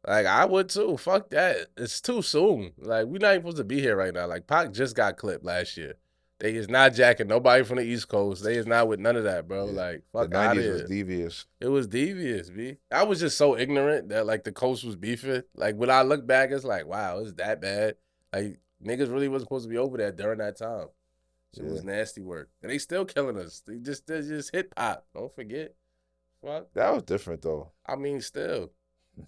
Like, I would too. Fuck that. It's too soon. Like, we're not even supposed to be here right now. Like, Pac just got clipped last year. They is not jacking nobody from the East Coast. They is not with none of that, bro. Yeah. Like, fuck out of here. The 90s was devious. It was devious, B. I was just so ignorant that, like, the coast was beefing. Like, when I look back, it's like, wow, it's that bad. Like, niggas really wasn't supposed to be over there during that time. It was nasty work. And they still killing us. They just hit pop. Don't forget. Fuck. That was different, though. I mean, still.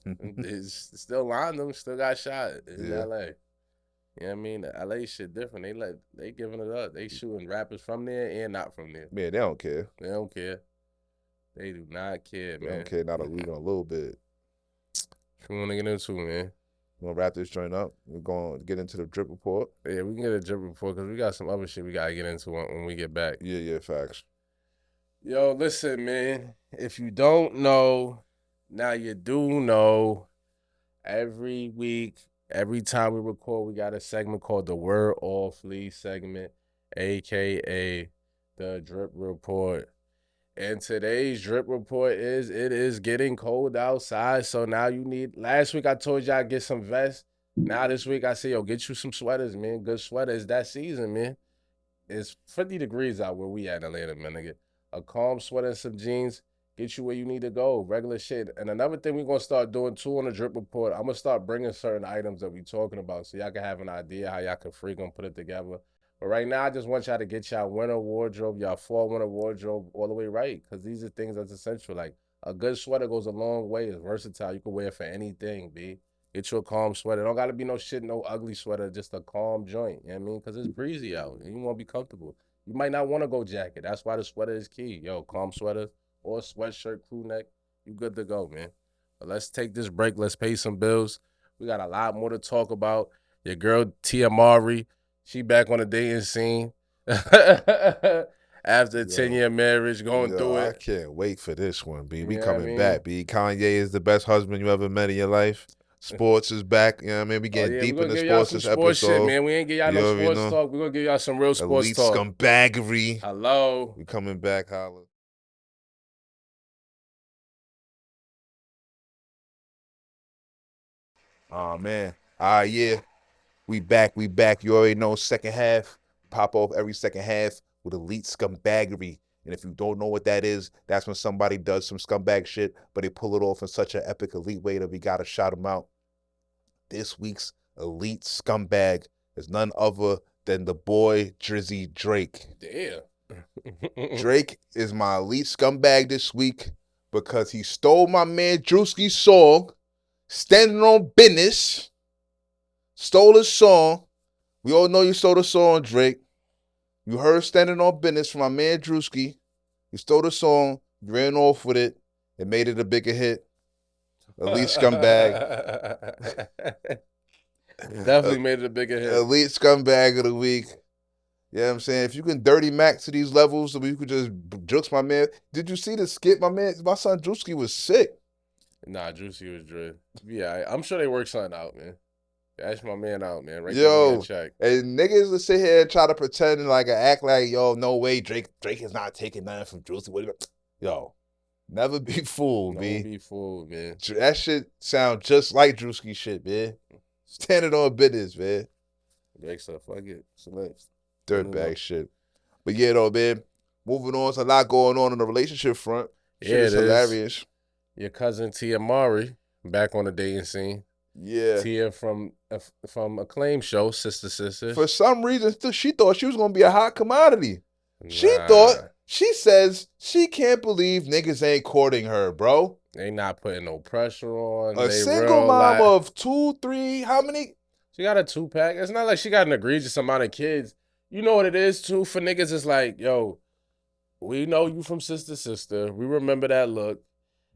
It's still lined them, still got shot in LA. You know what I mean? The LA shit different. They giving it up. They shooting rappers from there and not from there. Man, they don't care. They don't care. They do not care, man. They don't care not even a little bit. What you want to get into, man? We're gonna wrap this joint up. We're going to get into the drip report. Yeah, we can get a drip report because we got some other shit we gotta get into when we get back. Yeah, facts. Yo, listen, man. If you don't know, now you do know. Every week, every time we record, we got a segment called the Word Off Lee segment, aka the Drip Report. And today's drip report is it is getting cold outside. So now last week I told y'all get some vests. Now this week I say, get you some sweaters, man. Good sweaters. That season, man. It's 50 degrees out where we at in Atlanta, man, nigga. A calm sweater and some jeans. Get you where you need to go. Regular shit. And another thing we're going to start doing, too, on the drip report, I'm going to start bringing certain items that we talking about so y'all can have an idea how y'all can freaking put it together. But right now, I just want y'all to get y'all winter wardrobe, y'all fall winter wardrobe all the way right. Because these are things that's essential. Like, A good sweater goes a long way. It's versatile. You can wear it for anything, B. Get you a calm sweater. Don't gotta be no shit, no ugly sweater. Just a calm joint. You know what I mean? Because it's breezy out and you want to be comfortable. You might not want to go jacket. That's why the sweater is key. Yo, calm sweater or sweatshirt, crew neck. You good to go, man. But let's take this break. Let's pay some bills. We got a lot more to talk about. Your girl, Tia Mowry, she back on the dating scene. After a 10-year marriage, going through it. I can't wait for this one, B. We Yeah, coming back, B. Kanye is the best husband you ever met in your life. Sports is back. You know what I mean? We getting deep in the sports this episode. Shit, man. We ain't give y'all no sports talk. We're going to give y'all some real sports Elite talk. Scumbaggery. Hello. We coming back, holla. Oh, man. Yeah. We back. You already know second half. Pop off every second half with Elite Scumbaggery. And if you don't know what that is, that's when somebody does some scumbag shit, but they pull it off in such an epic elite way that we got to shout them out. This week's Elite Scumbag is none other than the boy Drizzy Drake. Damn. Drake is my Elite Scumbag this week because he stole my man Drewski's song, Standing on Business. Stole his song. We all know you stole the song, Drake. You heard Standing on Business from my man Drewski. You stole the song, ran off with it, and made it a bigger hit. Elite Scumbag. Definitely made it a bigger hit. Elite Scumbag of the week. You know what I'm saying? If you can dirty Mac to these levels, so you could just jukes my man. Did you see the skit? My son Drewski was sick. Nah, Drewski was dread. Yeah, I'm sure they worked something out, man. Ask my man out, man. Right, yo, check. And niggas will sit here and try to pretend and act like, yo, no way, Drake is not taking nothing from Drewski. Yo, never be fooled, man. Never be fooled, man. That shit sound just like Drewski shit, man. Standing on business, man. Drake said, fuck it. Select. Dirtbag shit. But yeah, though, man. Moving on, there's a lot going on the relationship front. Shit is hilarious. Your cousin Tia Mowry back on the dating scene. Yeah. Tia from Acclaim show, Sister. For some reason, she thought she was going to be a hot commodity. She says she can't believe niggas ain't courting her, bro. They not putting no pressure on. A single mom of 2, 3, how many? She got a 2-pack. It's not like she got an egregious amount of kids. You know what it is, too? For niggas, it's like, yo, we know you from Sister. We remember that look.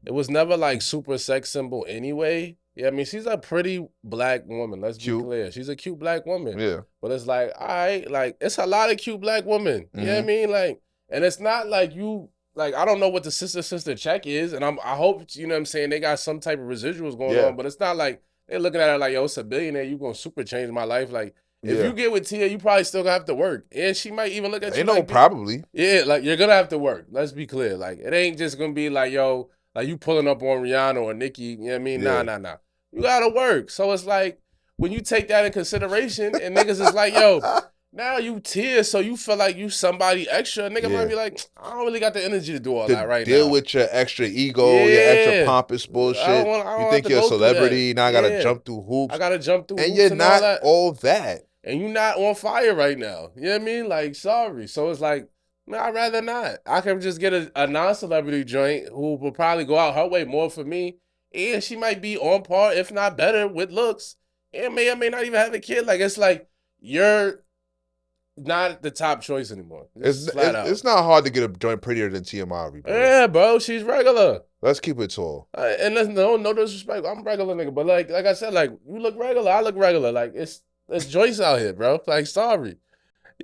It was never like super sex symbol anyway. Yeah, I mean, she's a pretty black woman. Let's be clear. She's a cute black woman. Yeah. But it's like, all right, like, it's a lot of cute black women. You know what I mean? Like, and it's not like you, like, I don't know what the sister check is. And I hope, you know what I'm saying, they got some type of residuals going on. But it's not like they're looking at her like, yo, it's a billionaire. You going to super change my life. Like, if you get with Tia, you probably still gonna have to work. And she might even look at you like, probably. Yeah, like, you're gonna have to work. Let's be clear. Like, it ain't just gonna be like, yo, like you pulling up on Rihanna or Nicki. You know what I mean? Yeah. Nah. You gotta work. So it's like, when you take that in consideration and niggas is like, yo, now you Tia, so you feel like you somebody extra. Nigga might be like, I don't really got the energy to do all that right now. Deal with your extra ego, your extra pompous bullshit. You think you're a celebrity, now I gotta jump through hoops. I gotta jump through hoops. And you're not all that. And you're not on fire right now. You know what I mean? Like, sorry. So it's like, man, I'd rather not. I can just get a non-celebrity joint who will probably go out her way more for me. And she might be on par, if not better, with looks. And may or may not even have a kid. Like, it's like, you're not the top choice anymore. It's not hard to get a joint prettier than Tia Mowry, bro. Yeah, bro. She's regular. Let's keep it tall. And listen, no disrespect. I'm a regular nigga. But like I said, like, you look regular. I look regular. Like, there's joints out here, bro. Like, sorry.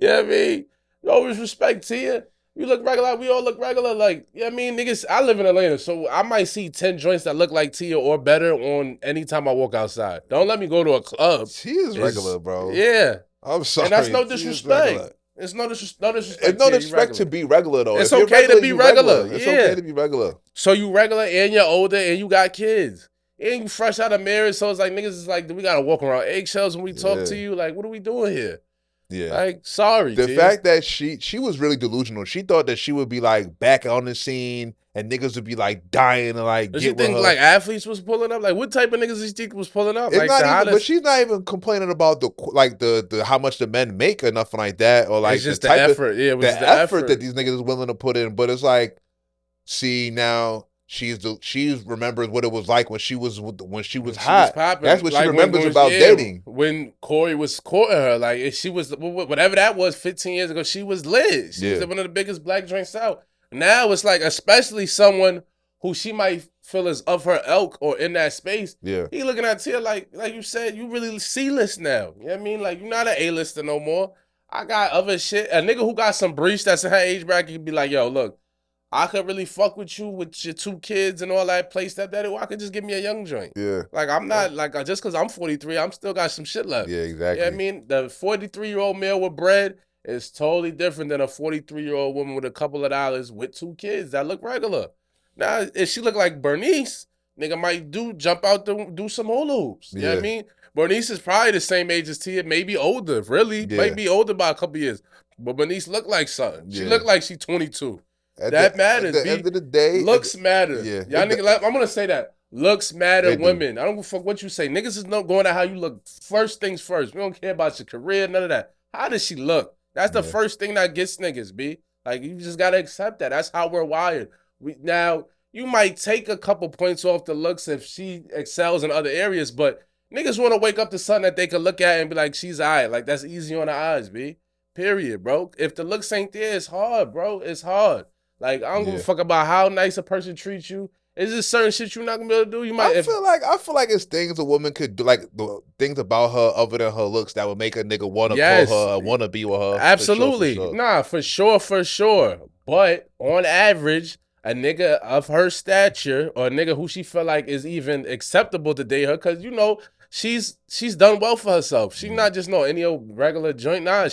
You know what I mean? You always respect Tia. You look regular. We all look regular. Like, you know what I mean? Niggas, I live in Atlanta, so I might see 10 joints that look like Tia or better on any time I walk outside. Don't let me go to a club. Tia's regular, bro. Yeah. I'm sorry. And that's no disrespect. It's no disrespect. It's no disrespect to be regular, though. It's okay to be regular. It's okay to be regular. So you regular and you're older and you got kids. And you fresh out of marriage, so it's like, niggas is like, we gotta walk around eggshells when we talk to you. Like, what are we doing here? Yeah. Like, sorry, The fact that she was really delusional. She thought that she would be, like, back on the scene and niggas would be, like, dying to, like, Does get you think, like, athletes was pulling up? Like, what type of niggas do you think was pulling up? It's like, not even, but she's not even complaining about the how much the men make or nothing like that. Or, like, it's just the effort. Yeah, it was the effort that these niggas is willing to put in. But it's like, see, now she remembers what it was like when she was hot. She was That's popping. what she Like remembers about dating. When Corey was courting her, like if she was whatever that was 15 years ago, she was lit. She was one of the biggest black joints out. Now it's like, especially someone who she might feel is of her ilk or in that space. Yeah. He looking at Tia like you said, you really C-list now. You know what I mean? Like, you're not an A-lister no more. I got other shit. A nigga who got some breach that's in her age bracket could be like, yo, look, I could really fuck with you with your 2 kids and all that, play stepdaddy, or I could just give me a young joint. Yeah. Like, I'm not, like, just because I'm 43, I'm still got some shit left. Yeah, exactly. You know what I mean? The 43-year-old male with bread is totally different than a 43-year-old woman with a couple of dollars with 2 kids that look regular. Now, if she look like Bernice, nigga might jump out to do some hula hoops. You know what I mean? Bernice is probably the same age as Tia, maybe older, really. Yeah. Maybe older by a couple years. But Bernice look like something. She look like she 22. That matters. At the end of the day, looks matter. Yeah. Y'all nigga, I'm gonna say that. Looks matter, They women. I don't give a fuck what you say. Niggas is not going at how you look. First things first. We don't care about your career, none of that. How does she look? That's the first thing that gets niggas, B. Like, you just gotta accept that. That's how we're wired. Now, you might take a couple points off the looks if she excels in other areas, but niggas want to wake up to something that they can look at and be like, she's all right. Like, that's easy on the eyes, B. Period, bro. If the looks ain't there, it's hard, bro. It's hard. Like, I don't give a fuck about how nice a person treats you. Is there certain shit you're not gonna be able to do? You might. I feel like it's things a woman could do, like the things about her other than her looks that would make a nigga want to call her, want to be with her. Absolutely, for sure. Nah, for sure. But on average, a nigga of her stature or a nigga who she feel like is even acceptable to date her, because you know she's done well for herself. She's not just any old regular joint. Nah,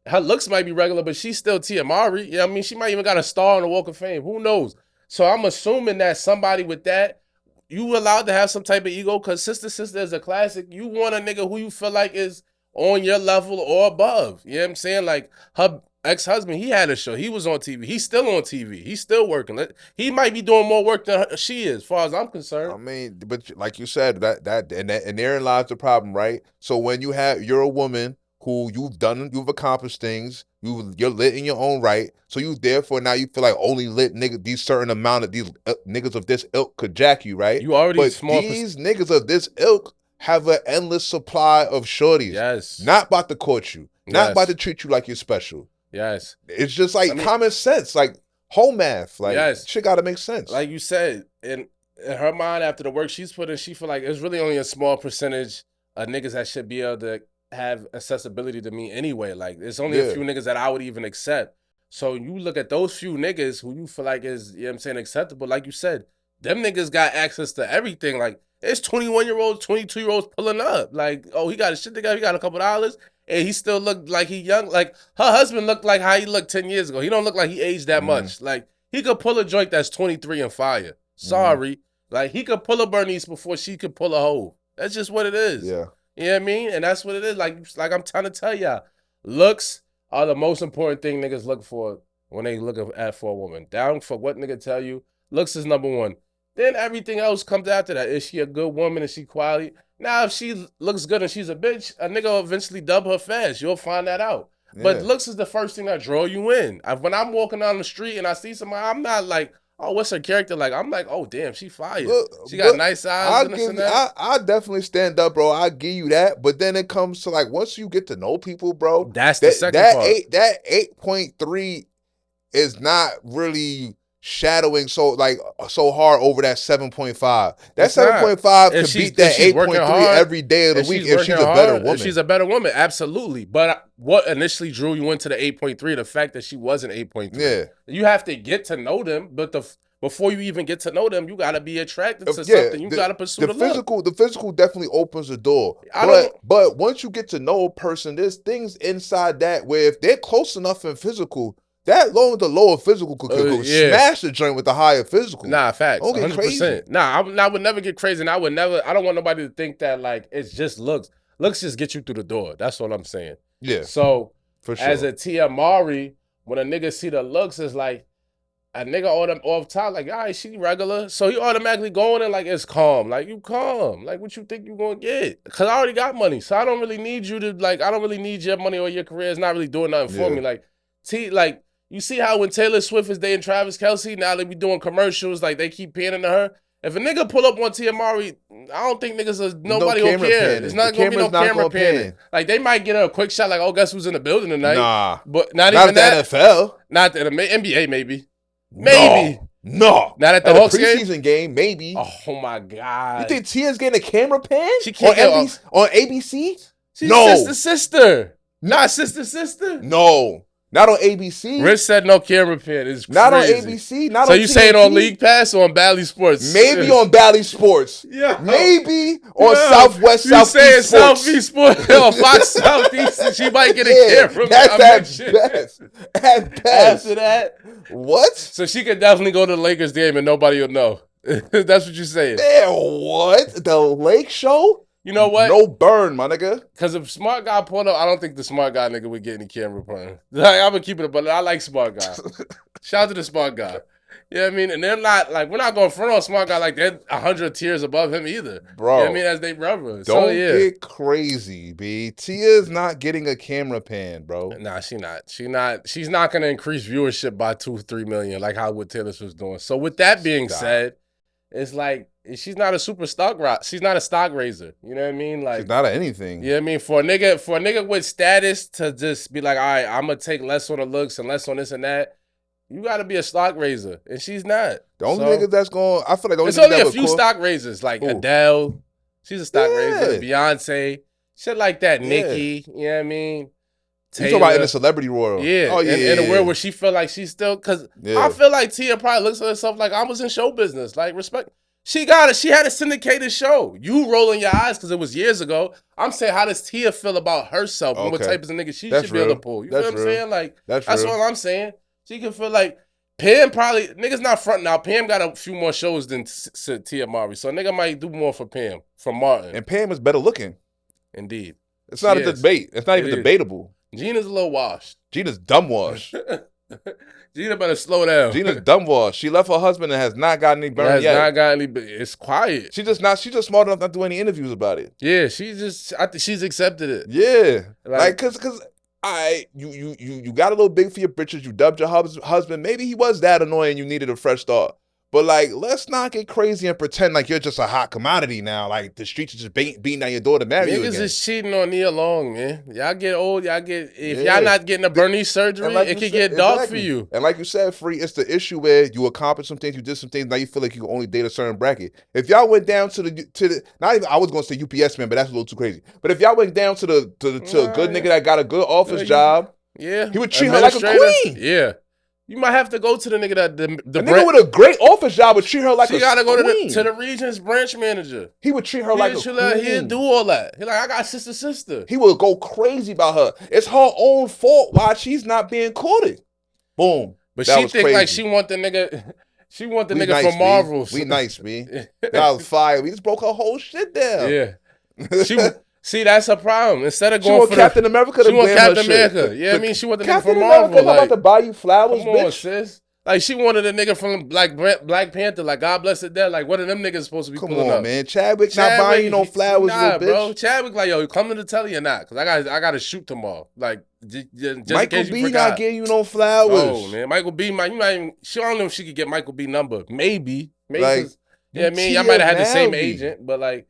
her looks might be regular, but she's still Tia Mowry. You know what I mean? She might even got a star on the Walk of Fame. Who knows? So I'm assuming that somebody with that, you allowed to have some type of ego, because Sister is a classic. You want a nigga who you feel like is on your level or above. You know what I'm saying? Like, her ex-husband, he had a show. He was on TV. He's still on TV. He's still working. He might be doing more work than she is, as far as I'm concerned. I mean, but like you said, and therein lies the problem, right? So when you're a woman who you've accomplished things, you're lit in your own right, so you therefore now you feel like only lit niggas, these certain amount of these niggas of this ilk could jack you, right? You already but these niggas of this ilk have an endless supply of shorties. Yes. Not about to court you. Not about to treat you like you're special. Yes. It's just like common sense, like whole math. Like, shit gotta make sense. Like you said, in her mind, after the work she's put in, she feel like it's really only a small percentage of niggas that should be able to have accessibility to me anyway. Like, there's only a few niggas that I would even accept. So you look at those few niggas who you feel like is, you know what I'm saying, acceptable. Like you said, them niggas got access to everything. Like, it's 21-year-olds, 22-year-olds pulling up. Like, oh, he got his shit together, he got a couple dollars, and he still looked like he young. Like, her husband looked like how he looked 10 years ago. He don't look like he aged that much. Like, he could pull a joint that's 23 and fire. Sorry. Like, he could pull a Bernice before she could pull a hoe. That's just what it is. Yeah. You know what I mean? And that's what it is. Like I'm trying to tell y'all, looks are the most important thing niggas look for when they look at for a woman. Down for what nigga tell you, looks is number one. Then everything else comes after that. Is she a good woman? Is she quality? Now, if she looks good and she's a bitch, a nigga will eventually dub her fast. You'll find that out. Yeah. But looks is the first thing that draw you in. When I'm walking down the street and I see somebody, I'm not like, oh, what's her character like? I'm like, oh, damn, she fire. She got nice eyes and this and that. I definitely stand up, bro. I give you that. But then it comes to, like, once you get to know people, bro. That's the second part. That 8.3 is not really shadowing so hard over that 7.5. That 7.5 could beat that 8.3 every day of the week if she's a better woman. If she's a better woman, absolutely. But what initially drew you into the 8.3, the fact that she wasn't 8.3. Yeah. You have to get to know them, but before you even get to know them, you got to be attracted to something. You got to pursue the physical. The physical definitely opens the door. But once you get to know a person, there's things inside that where if they're close enough in physical, that the lower physical could smash the joint with the higher physical. Nah, facts. Don't get 100%. crazy. Nah, I would never get crazy, and I don't want nobody to think that, like, it's just looks. Looks just get you through the door. That's what I'm saying. Yeah. So, for sure. as a Tia Mowry, when a nigga see the looks, it's like, a nigga off top, like, all right, she regular. So he automatically going in like, it's calm. Like, you calm. Like, what you think you gonna get? Because I already got money. So I don't really need you to, like, I don't really need your money or your career. It's not really doing nothing for me. Like, You see how when Taylor Swift is dating Travis Kelce, now they be doing commercials like they keep panning to her. If a nigga pull up on Tia Mowry, I don't think nobody will care. Panning. It's not gonna be no camera panning. Like they might get her a quick shot, like, oh, guess who's in the building tonight? Nah, but not even the that. NFL, not the NBA, maybe. Maybe. No. Not at the Hawks preseason game, maybe. Oh my God. You think Tia's getting a camera pan? She can't on ABC? She's sister. Not sister. No. Not on ABC. Rich said no camera pan. It's not crazy. On ABC. Not so on you TNT? saying on League Pass or on Bally Sports? Maybe on Bally Sports. Yeah. Maybe on Southwest Southeast saying Sports. Southeast Sports or Fox Southeast. She might get a camera. That's at best. At best. After that, what? So she could definitely go to the Lakers game and nobody will know. That's what you're saying. Man, what? The Lake Show? You know what? No burn, my nigga. Because if Smart Guy pulled up, I don't think the Smart Guy nigga would get any camera burn. Like, I'm going to keep it, but I like Smart Guy. Shout out to the Smart Guy. You know what I mean? And they're not, like, we're not going front on Smart Guy like they're 100 tiers above him either. Bro. You know what I mean? As they brother. Don't get crazy, B. Tia's not getting a camera pan, bro. Nah, she's not going to increase viewership by 2-3 million like how what Taylor Swift's doing. So with that being said, it's like, she's not a super she's not a stock raiser. You know what I mean? Like, she's not at anything. You know what I mean? For a nigga with status to just be like, all right, I'm gonna take less on the looks and less on this and that, you gotta be a stock raiser. And she's not. The only nigga that's going, I feel like the only it's only a few stock raisers, like Adele, she's a stock raiser, Beyonce, shit like that, Nicki, you know what I mean? You talking about in the celebrity world. Yeah. Oh, yeah. In a world where she feel like she's still, because I feel like Tia probably looks at herself like I was in show business. Like, respect. She had a syndicated show. You rolling your eyes because it was years ago. I'm saying, how does Tia feel about herself and what type of nigga she should be able to pull? You feel what I'm saying? Like, that's all I'm saying. She can feel like Pam probably, niggas not fronting now. Pam got a few more shows than Tia Mowry. So a nigga might do more for Pam, from Martin. And Pam is better looking. Indeed. It's not a debate. It's not even debatable. Gina's a little washed. Gina's dumb washed. Gina better slow down. Gina's dumb washed. She left her husband and has not gotten any burn yet. Has not gotten any. It's quiet. She's just smart enough not to do any interviews about it. Yeah, I think she's accepted it. Yeah, like cause you got a little big for your britches. You dubbed your husband. Maybe he was that annoying. You needed a fresh start. But, like, let's not get crazy and pretend like you're just a hot commodity now. Like, the streets are just beating down your door to marry you again. Niggas is cheating on Nia Long, man. Y'all get old, if y'all not getting a Bernice surgery, it could get dark for you. And like you said, Free, it's the issue where you accomplished some things, you did some things, now you feel like you can only date a certain bracket. If y'all went down to the not even, I was going to say UPS man, but that's a little too crazy. But if y'all went down to a good nigga that got a good office job, he would treat her like a queen. Yeah. You might have to go to the nigga that the nigga with a great office job would treat her like a queen. She gotta go to the region's branch manager. He would treat her like a queen. He'd do all that. He like, I got sister. He would go crazy about her. It's her own fault why she's not being courted. Boom. But she think crazy. Like she want the nigga. She want the nigga nice, from Marvel. We nice, me. That was fire. We just broke her whole shit down. Yeah. See, that's her problem. Instead of going for Captain America, she want Captain America. Yeah, I mean, she want the nigga from Marvel. I'm about to buy you flowers, come bitch. On, sis. Like, she wanted a nigga from Black Panther. Like, God bless it dead. Like, what are them niggas supposed to be pulling up? Come on, man. Chadwick not buying you no flowers, little bitch. Bro. Chadwick like, yo, come to the telly or not? Because I got to shoot tomorrow. Like, just Michael B not getting you no flowers. Oh, man. Michael B, she don't know if she could get Michael B number. Maybe. Like, yeah, I mean, y'all might have had the same agent, but like,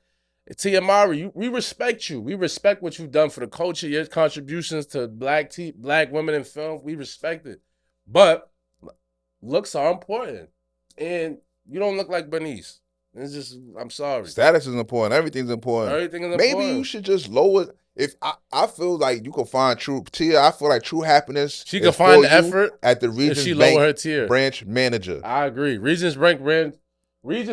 Tia Mowry, we respect you. We respect what you've done for the culture, your contributions to black women in film. We respect it. But looks are important. And you don't look like Bernice. It's just, I'm sorry. Status is important. Everything's important. Everything is important. Maybe you should just lower. If I feel like you can find Tia, I feel like true happiness. She can find the effort at the Regions Bank branch manager. I agree. Regions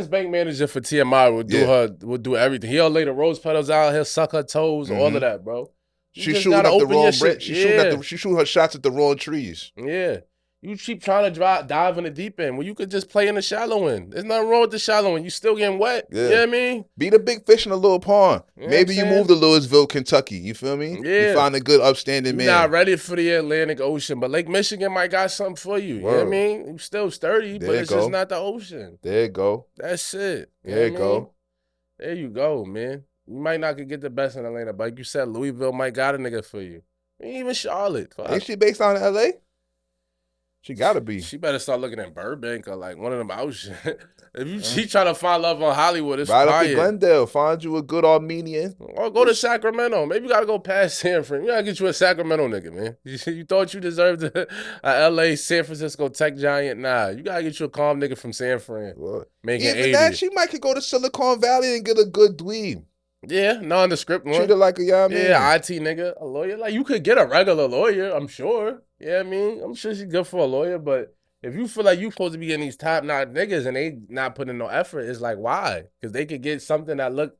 Bank manager for Tia Mowry would do everything. He'll lay the rose petals out. He'll suck her toes. All of that, bro. She's shooting up the wrong branch. She's shooting her shots at the wrong trees. Yeah. You keep trying to dive in the deep end when you could just play in the shallow end. There's nothing wrong with the shallow end. You still getting wet. Yeah. You know what I mean? Be the big fish in the little pond. Maybe you move to Louisville, Kentucky. You feel me? Yeah. You find a good upstanding man. You're not ready for the Atlantic Ocean, but Lake Michigan might got something for you. Word. You know what I mean? You're still sturdy, but it's just not the ocean. There you go. That's it. There you go. There you go, man. You might not could get the best in Atlanta, but like you said, Louisville might got a nigga for you. Even Charlotte. Ain't she based out in L.A.? She gotta be. She better start looking at Burbank or like one of them out shit. She trying to find love on Hollywood, it's Right up to quiet. Glendale, find you a good Armenian. Or go to Sacramento. Maybe you gotta go past San Fran. You gotta get you a Sacramento nigga, man. You thought you deserved a LA, San Francisco tech giant? Nah, you gotta get you a calm nigga from San Fran. Making Even 80. that, she might could go to Silicon Valley and get a good dweeb. Yeah, nondescript one. Treat her like a young man. Yeah, IT nigga, a lawyer. Like, you could get a regular lawyer, I'm sure. Yeah, I mean, I'm sure she's good for a lawyer, but if you feel like you supposed to be getting these top-notch niggas and they not putting no effort, it's like, why? Because they could get something that look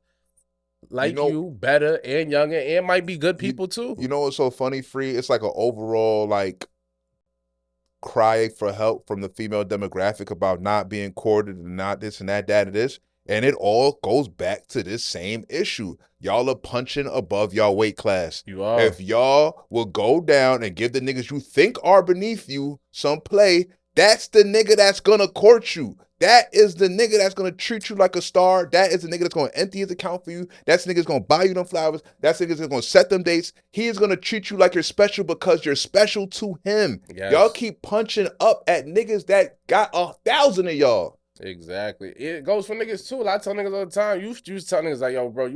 like you, better and younger, and might be good people too. You know what's so funny, Free? It's like an overall, like, cry for help from the female demographic about not being courted and not this and that and this. And it all goes back to this same issue. Y'all are punching above y'all weight class. You are. If y'all will go down and give the niggas you think are beneath you some play, that's the nigga that's gonna court you. That is the nigga that's gonna treat you like a star. That is the nigga that's gonna empty his account for you. That's the nigga that's gonna buy you them flowers. That's the nigga that's gonna set them dates. He is gonna treat you like you're special because you're special to him. Yes. Y'all keep punching up at niggas that got 1,000 of y'all. Exactly. It goes for niggas too. I tell niggas all the time, you tell niggas like, yo, bro,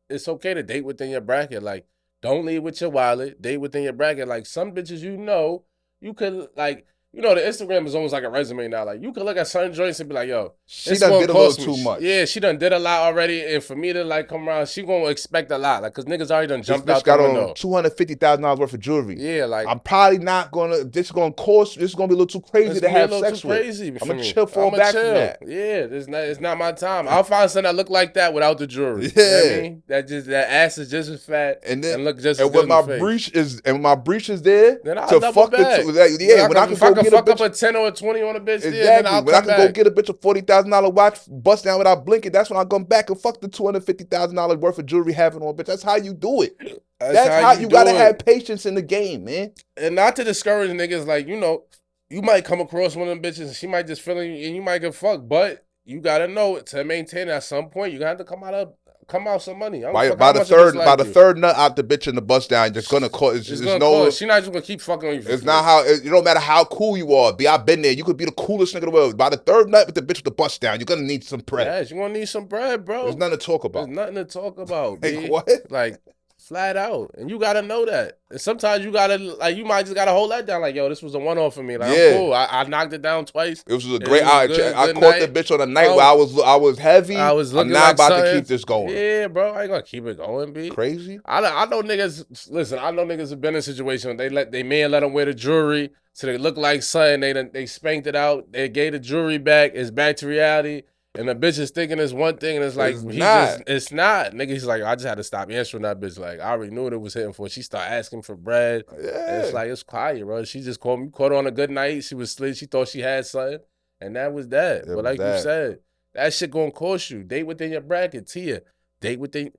it's okay to date within your bracket. Like, don't leave with your wallet. Date within your bracket. Like, some bitches, you could, like, the Instagram is almost like a resume now. Like, you could look at certain joints and be like, yo, she done did a little too much. Yeah, she done did a lot already. And for me to, like, come around, she gonna expect a lot. Like, because niggas already done jumped out the window. Got on $250,000 worth of jewelry. Yeah, like, I'm probably not gonna, this is gonna be a little too crazy to have sex with. I'm gonna chill, fall back from that. Yeah, it's not my time. I'll find something that look like that without the jewelry. Yeah. You know what I mean? That ass is just as fat and look just as good when my breach is there, then I'll to double fuck back. when I can fuck up a 10 or a 20 on a bitch, exactly. Then I'll when I come can back. go get a bitch a $40,000 watch, bust down without blinking, that's when I come back and fuck the $250,000 worth of jewelry having on, bitch. That's how you do it. That's how you gotta have patience in the game, man. And not to discourage niggas, like, you might come across one of them bitches and she might just feel you and you might get fucked, but you gotta know to maintain at some point, you're gonna have to come out some money. By the third nut out the bitch in the bust down, it's gonna cause. She's not just gonna keep fucking on you. It's not how. It don't matter how cool you are. I've been there. You could be the coolest nigga in the world. By the third nut with the bitch with the bust down, you're gonna need some bread. Yes, you're gonna need some bread, bro. There's nothing to talk about. There's nothing to talk about. Like, what? Like, flat out. And you gotta know that. And sometimes you gotta, like, you might just gotta hold that down. Like, yo, this was a one-off for me. Like, I'm cool. I knocked it down twice. It was a great. I caught the bitch on a night where I was heavy. I'm not about to keep this going. Yeah, bro. I ain't gonna keep it going, B. Crazy. I know niggas. Listen, I know niggas have been in a situation where they man let them wear the jewelry so they look like something. They spanked it out. They gave the jewelry back. It's back to reality. And the bitch is thinking it's one thing, and it's like, it's not. Nigga, he's like, I just had to stop answering that bitch. Like, I already knew what it was hitting for. She started asking for bread. Yeah. And it's like, it's quiet, bro. She just called her on a good night. She was asleep. She thought she had something. And that was that. But like you said, that shit gonna cost you. Date within your bracket. Tia, date within.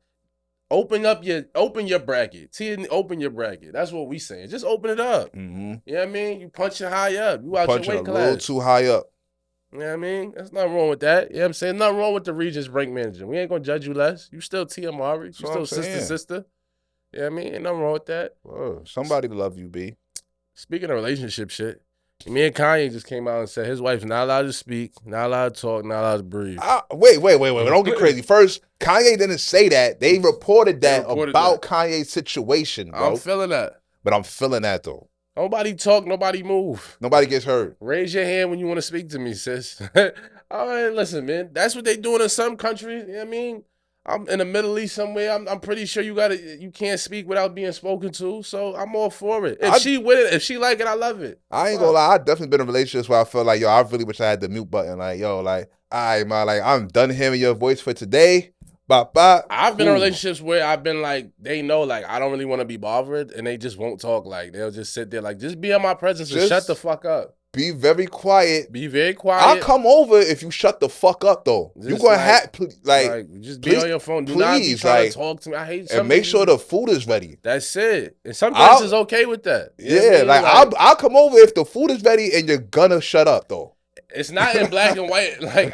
Open your bracket. Tia, open your bracket. That's what we saying. Just open it up. Mm-hmm. You know what I mean? You punching high up. You out your weight class. A little too high up. You know what I mean? There's nothing wrong with that. You know what I'm saying? Nothing wrong with the Regis break manager. We ain't gonna judge you less. You still Tia Mowry. You still sister. You know what I mean? Ain't nothing wrong with that. Whoa, somebody love you, B. Speaking of relationship shit, me and Kanye just came out and said his wife's not allowed to speak, not allowed to talk, not allowed to breathe. Wait. Don't get crazy. First, Kanye didn't say that. They reported that about Kanye's situation, bro. I'm feeling that. But I'm feeling that, though. Nobody talk, nobody move. Nobody gets hurt. Raise your hand when you want to speak to me, sis. All right, listen, man. That's what they doing in some countries. You know what I mean? I'm in the Middle East somewhere. I'm pretty sure you can't speak without being spoken to. So I'm all for it. If she with it, if she like it, I love it. I ain't gonna lie. I definitely been in relationships where I felt like, yo, I really wish I had the mute button. Like, yo, like, all right, man, like, I'm done hearing your voice for today. I've been in relationships where I've been like, they know, like, I don't really want to be bothered, and they just won't talk. Like, they'll just sit there, like, just be in my presence and shut the fuck up. Be very quiet. Be very quiet. I'll come over if you shut the fuck up, though. You gonna have just be on your phone. Do not be trying to talk to me. I hate. And make sure the food is ready. That's it. And sometimes it's okay with that. Yeah, like I'll come over if the food is ready and you're gonna shut up, though. It's not in black and white. Like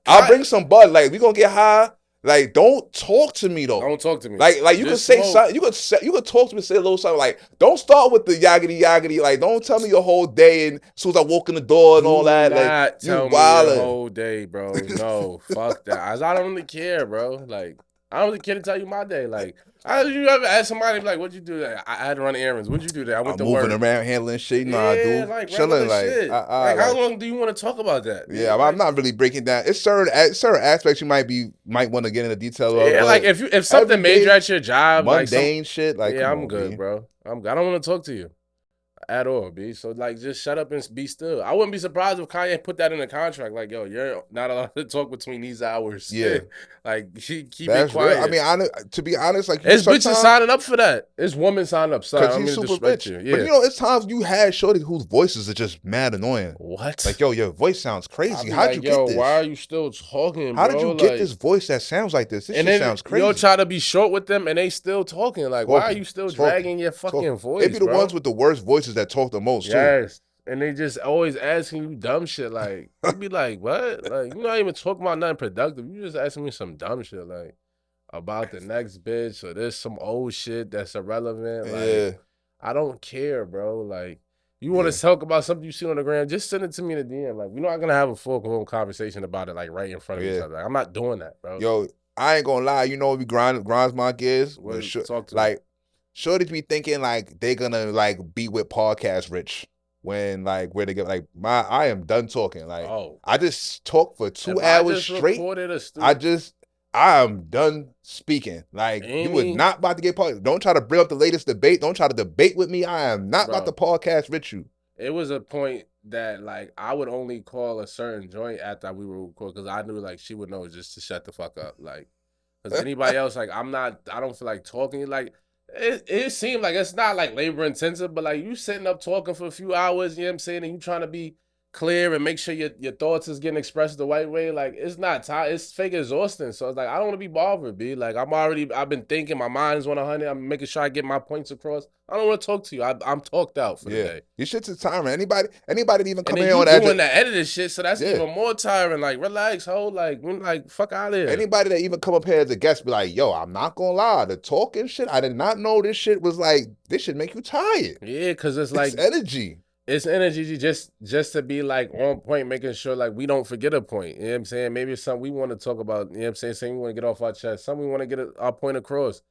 I'll bring some bud. Like we gonna get high. Like, don't talk to me though. Don't talk to me. Like you Just could say smoke. something. You could talk to me, say a little something. Like, don't start with the yaggity. Like, don't tell me your whole day and as soon as I walk in the door and all that. Do Like, not you tell me your wildin'. whole day, bro. No, fuck that. I don't really care, bro. Like, I don't really care to tell you my day. Like, you ever ask somebody like, "What'd you do today?" I had to run errands. What'd you do today? I went I'm to work. moving around, handling shit. You know how I Yeah, do. like Chilling, regular shit. Like, how like, long do you want to talk about that? yeah, Like, I'm not really breaking down. It's certain aspects you might want to get into detail of. yeah, But like if something everyday, major at your job, like mundane shit, like, yeah, come I'm on, good, B. bro. I don't want to talk to you at all, B. So like, just shut up and be still. I wouldn't be surprised if Kanye put that in the contract. Like, yo, you're not allowed to talk between these hours. Yeah. Like, keep That's it quiet. real. I mean, to be honest, like, It's bitches signing up for that. It's women signing up. Sorry, I because don't he's mean to super disrespect rich. you. Yeah. But it's times you had shorty whose voices are just mad annoying. What? Like, yo, your voice sounds I'll crazy. be How'd like, you yo, get this? why are you still talking, How bro? did you get Like, this voice that sounds like this? This and shit then sounds crazy. you'll try to be short with them, and they still talking. Like, why are Talking, you still talking, dragging your fucking voice, They be the bro? ones with the worst voices that talk the most, too. Yes. And they just always asking you dumb shit. Like, you be like, what? Like, you're not even talking about nothing productive. You just asking me some dumb shit, like, about the next bitch or there's some old shit that's irrelevant. Yeah. Like, I don't care, bro. Like, you want to talk about something you see on the ground, just send it to me in the DM. Like, we're not going to have a full-blown conversation about it, like, right in front of each other. Like, I'm not doing that, bro. Yo, I ain't gonna lie. You know what we grinds my gears? Talk to me. Like, shorty be thinking, like, they gonna, like, be with podcast rich. When, like, where they get, like, I am done talking. Like, I just talk for 2 hours straight. I am done speaking. Like, you was not about to get podcast. Don't try to bring up the latest debate. Don't try to debate with me. I am not about to podcast with you. It was a point that, like, I would only call a certain joint after we were recording because I knew, like, she would know just to shut the fuck up. Like, because anybody else, like, I don't feel like talking. Like, it seemed like it's not, like, labor intensive, but, like, you sitting up talking for a few hours, you know what I'm saying, and you trying to be clear and make sure your thoughts is getting expressed the right way. Like, it's not time. It's fake exhausting. So it's like, I don't want to be bothered, B. Like, I've been thinking, my mind's 100. I'm making sure I get my points across. I don't want to talk to you. I'm talked out for the day. Your shit's a timer. Anybody that even come in on that doing the edited shit, so that's even more tiring. Like, relax, ho. Like, fuck out of here. Anybody that even come up here as a guest be like, yo, I'm not gonna lie, the talking shit, I did not know this shit was like, this should make you tired. Yeah, because it's like energy. It's energy just to be like on point, making sure like we don't forget a point. You know what I'm saying? Maybe it's something we want to talk about. You know what I'm saying? Something we want to get off our chest. Something we want to get our point across.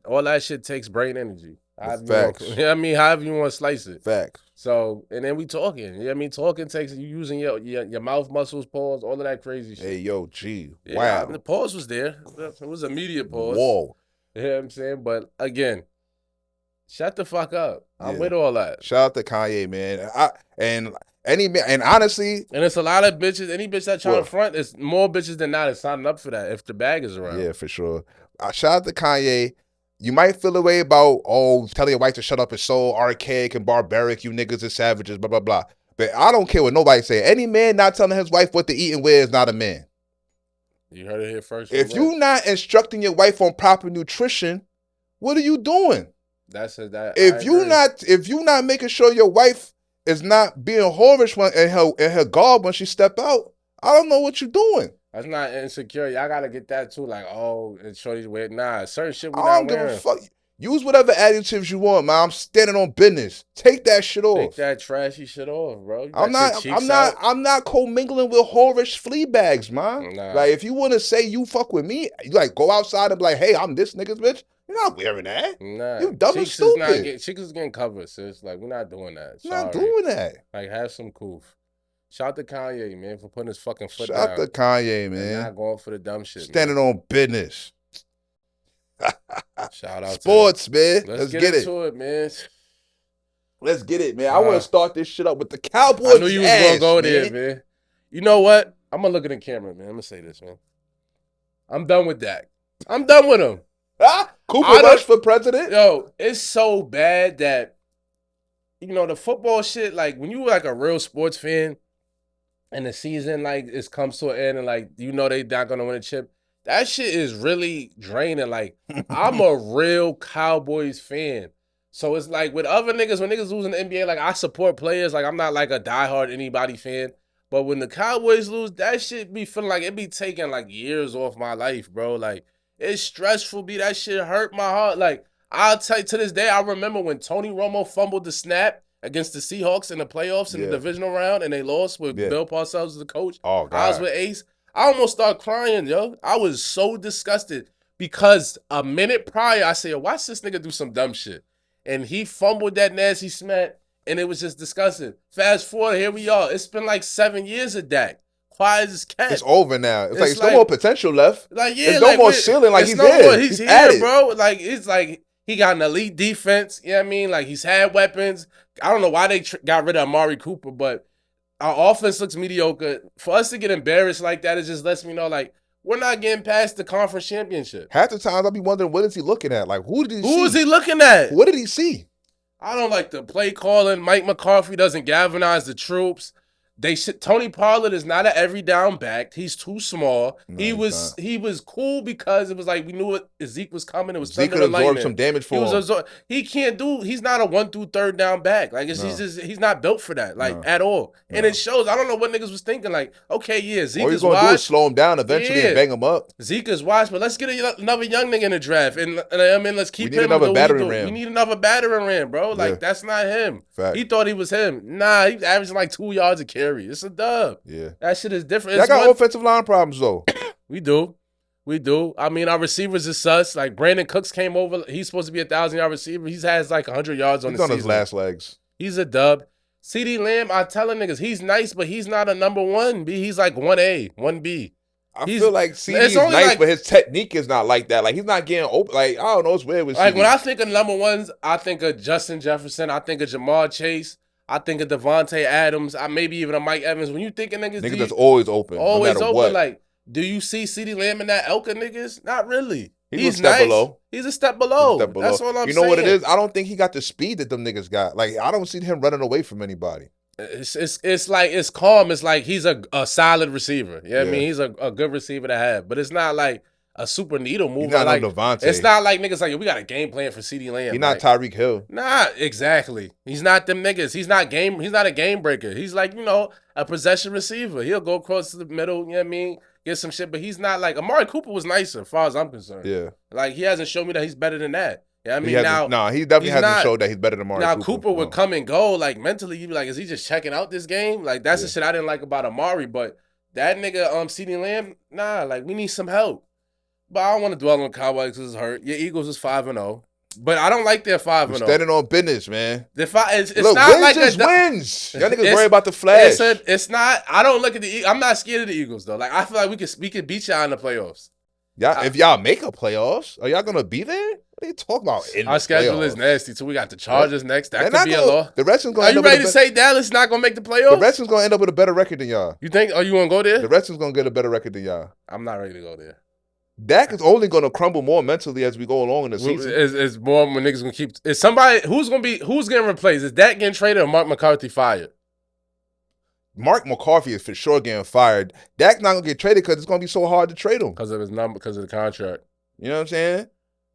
All that shit takes brain energy. Facts. You know what I mean? However you want to slice it. Facts. So, and then we talking. You know what I mean? Talking takes you using your mouth muscles, pause, all of that crazy shit. Hey, yo, G. Yeah, wow. The pause was there. It was immediate pause. Whoa. You know what I'm saying? But again, shut the fuck up. I'm with all that. Shout out to Kanye, man. And honestly, and it's a lot of bitches. Any bitch that try to front, it's more bitches than not is signing up for that if the bag is around. Yeah, for sure. Shout out to Kanye. You might feel a way about, telling your wife to shut up is so archaic and barbaric. You niggas are savages, blah, blah, blah. But I don't care what nobody say. Any man not telling his wife what to eat and where is not a man. You heard it here first. If you're not instructing your wife on proper nutrition, what are you doing? If you not making sure your wife is not being whorish in her garb when she step out, I don't know what you're doing. That's not insecure. Y'all gotta get that too. Like, it's shorty's weird. Nah, certain shit we not wearing. I don't give a fuck. Use whatever adjectives you want, man. I'm standing on business. Take that shit off. Take that trashy shit off, bro. I'm not commingling with whorish flea bags, man. Nah. Like, if you want to say you fuck with me, you like go outside and be like, hey, I'm this nigga's bitch. You're not wearing that. Nah. You dumb and stupid. Chicks is getting covered, sis. Like, we're not doing that. Sorry. Not doing that. Like, have some coof. Shout out to Kanye, man, for putting his fucking foot down. Shout out to Kanye, man. And not going for the dumb shit, standing on business. Shout out sports, man. Let's get into it, man. Let's get it, man. I want to start this shit up with the Cowboys. I knew you was gonna go there, man. You know what? I'm gonna look at the camera, man. I'm gonna say this, man. I'm done with Dak. I'm done with him. Cooper Rush for president? Yo, it's so bad that, the football shit, like, when you like a real sports fan and the season, like, it comes to an end and, like, they not gonna win a chip, that shit is really draining. Like, I'm a real Cowboys fan. So it's like with other niggas, when niggas losing the NBA, like, I support players. Like, I'm not like a diehard anybody fan. But when the Cowboys lose, that shit be feeling like it be taking like years off my life, bro. Like, it's stressful, B. That shit hurt my heart. Like, I'll tell you, to this day, I remember when Tony Romo fumbled the snap against the Seahawks in the playoffs in the divisional round, and they lost with Bill Parcells as the coach. Oh, God. I was with Ace. I almost started crying, yo. I was so disgusted because a minute prior, I said, watch this nigga do some dumb shit. And he fumbled that nasty smack, and it was just disgusting. Fast forward, here we are. It's been like 7 years of Dak. Quiet as cat. It's over now. It's like, no more potential left. Like, yeah, there's no more ceiling. Like, he's there. He's here, bro. Like, it's like he got an elite defense. You know what I mean? Like, he's had weapons. I don't know why they got rid of Mowry Cooper, but our offense looks mediocre. For us to get embarrassed like that, it just lets me know, like, we're not getting past the conference championship. Half the times I'll be wondering, what is he looking at? Like, who did he see? Who is he looking at? What did he see? I don't like the play calling. Mike McCarthy doesn't galvanize the troops. Tony Pollard is not an every down back. He's too small. No, he was cool because it was like we knew what Zeke was coming. It was Zeke could absorb some damage for him. He can't do. He's not a 1 through 3rd down back. Like he's not built for that. Like at all. And it shows. I don't know what niggas was thinking. Like, okay, yeah, Zeke is gonna do is slow him down eventually and bang him up. Zeke is washed, but let's get another young nigga in the draft. And I mean, let's keep him. We need another battering ram. We need another battering ram, bro. Like that's not him. Fact. He thought he was him. Nah, he's averaging like 2 yards a carry. It's a dub. Yeah, that shit is different. Y'all got offensive line problems though. We do. I mean, our receivers is sus. Like Brandon Cooks came over. He's supposed to be a 1,000-yard receiver. He has like 100 yards on the season. He's on his last legs. He's a dub. CeeDee Lamb, I telling niggas, he's nice, but he's not a number 1B. He's like 1A, 1B. I feel like CeeDee is nice, but his technique is not like that. Like, he's not getting open. Like, I don't know. It's weird with CeeDee. Like, when I think of number 1s, I think of Justin Jefferson. I think of Jamar Chase. I think of Devontae Adams. Maybe even a Mike Evans. When you think of niggas that's always open. Always no open. What. Like, do you see CeeDee Lamb in that Elka niggas? Not really. He's a step below. He's a step below. That's all I'm saying. You know what it is? I don't think he got the speed that them niggas got. Like, I don't see him running away from anybody. It's like it's calm. It's like he's a solid receiver. You know what I mean? He's a good receiver to have. But it's not like a super needle mover. He's not like Devontae. It's not like niggas like, we got a game plan for CeeDee Lamb. He's not Tyreek Hill. Nah, exactly. He's not them niggas. He's not a game breaker. He's like, a possession receiver. He'll go across the middle, you know what I mean? Get some shit. But he's not like Amari Cooper was nicer, as far as I'm concerned. Yeah. Like, he hasn't shown me that he's better than that. Yeah, I mean, he definitely hasn't showed that he's better than Amari Cooper. Now, Cooper would come and go. Like, mentally, you'd be like, is he just checking out this game? Like, that's the shit I didn't like about Amari. But that nigga, CeeDee Lamb, nah, like, we need some help. But I don't want to dwell on Cowboys because it's hurt. Your Eagles is 5-0. But I don't like their 5-0. Standing on business, man. It's Look, not wins like just wins. Y'all niggas worry about the flash. It's not. I don't look at the Eagles. I'm not scared of the Eagles, though. Like, I feel like we could beat y'all in the playoffs. If y'all make a playoffs, are y'all going to be there? What are you talking about? Our schedule is nasty, too. We got the Chargers next. That could be a loss. The Redskins going to end up. Are you ready to say Dallas not going to make the playoffs? The Redskins going to end up with a better record than y'all. You think? Are you going to go there? The Redskins going to get a better record than y'all. I'm not ready to go there. Dak is only going to crumble more mentally as we go along in the season. It's more when niggas going to keep. Is somebody who's getting replaced? Is Dak getting traded or Mark McCarthy fired? Mark McCarthy is for sure getting fired. Dak's not going to get traded because it's going to be so hard to trade him. Because of his number, because of the contract. You know what I'm saying?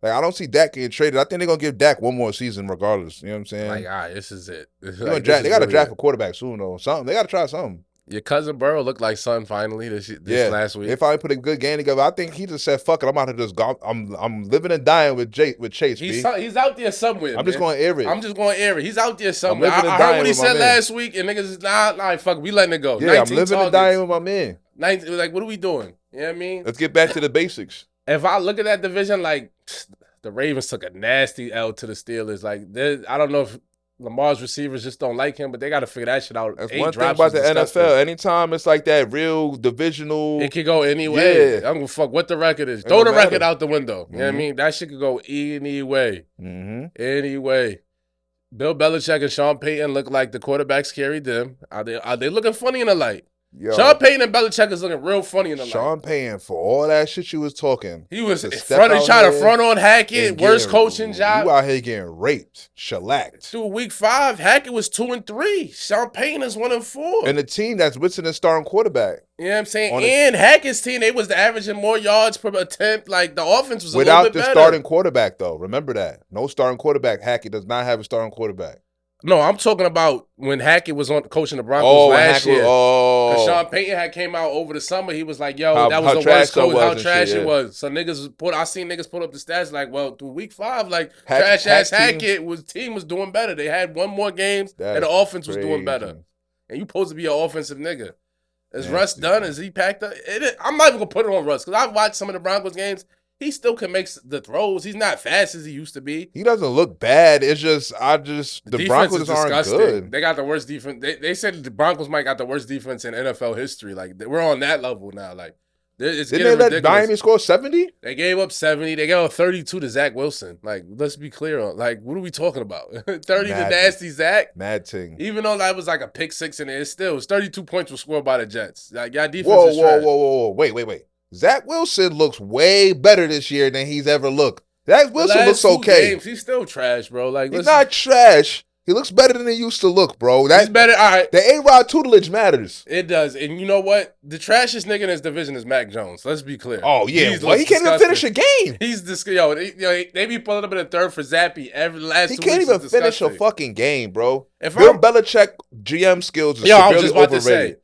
Like, I don't see Dak getting traded. I think they're going to give Dak one more season regardless. You know what I'm saying? Like, all right, this is it. They got to draft a quarterback soon, though. Something. They got to try something. Your cousin Burrow looked like son finally this last week. They finally put a good game together. I think he just said, "Fuck it, I'm out here just go. I'm living and dying with Chase." He's out there somewhere. I'm just going to air it. He's out there somewhere. I heard what he said last week, and niggas is nah, fuck, we letting it go. Yeah, I'm living and dying with my man. Like, what are we doing? You know what I mean? Let's get back to the basics. If I look at that division, like the Ravens took a nasty L to the Steelers. Like, I don't know if Lamar's receivers just don't like him, but they got to figure that shit out. That's one thing about the NFL. Anytime it's like that real divisional. It could go any way. I'm going to fuck what the record is. Throw the record out the window. You know what I mean? That shit could go any way. Any way. Bill Belichick and Sean Payton look like the quarterbacks carried them. Are they looking funny in the light? Yo, Sean Payton and Belichick is looking real funny in the light. Sean Payton, for all that shit you was talking. He was trying to front on Hackett, worst coaching job. You out here getting raped, shellacked. Dude, week 5, Hackett was 2-3. Sean Payton is 1-4. And the team that's missing a starting quarterback. You know what I'm saying? And Hackett's team, they was averaging more yards per attempt. Like, the offense was a little bit better. Without the starting quarterback, though. Remember that. No starting quarterback. Hackett does not have a starting quarterback. No, I'm talking about when Hackett was on coaching the Broncos Oh, when last Hackett, year. Because oh, Sean Payton had came out over the summer. He was like, "Yo, that was how the trash worst that coach. was How and trash shit, it yeah. was." So I seen niggas put up the stats like, "Well, through week 5, like Hack trash ass team? Hackett team was doing better. They had one more games and That's the offense was doing better. crazy. And you supposed to be an offensive nigga. Is Russ Nasty, done? man. Is he packed up? I'm not even gonna put it on Russ because I've watched some of the Broncos games. He still can make the throws. He's not fast as he used to be. He doesn't look bad. It's just, the Defense Broncos is aren't disgusting. good. They got the worst defense. They said the Broncos might got the worst defense in NFL history. Like we're on that level now. Like it's Didn't getting they let ridiculous. Miami score 70? They gave up 70. They gave up 32 to Zach Wilson. Like let's be clear on like what are we talking about? 30 to nasty Zach. Mad thing. Even though that was like a pick 6 in there, it was 32 points were scored by the Jets. Like y'all defense Whoa, is trash. whoa. Wait. Zach Wilson looks way better this year than he's ever looked. Zach Wilson looks okay. Games, he's still trash, bro. Like He's not trash. He looks better than he used to look, bro. He's better. All right. The A-Rod tutelage matters. It does. And you know what? The trashiest nigga in this division is Mac Jones. Let's be clear. Oh, yeah. Well, he can't even finish a game. He's they be pulling up in the third for Zappy every last 2 weeks. He can't even finish a fucking game, bro. If Bill Belichick GM skills are I was severely just about overrated. to say,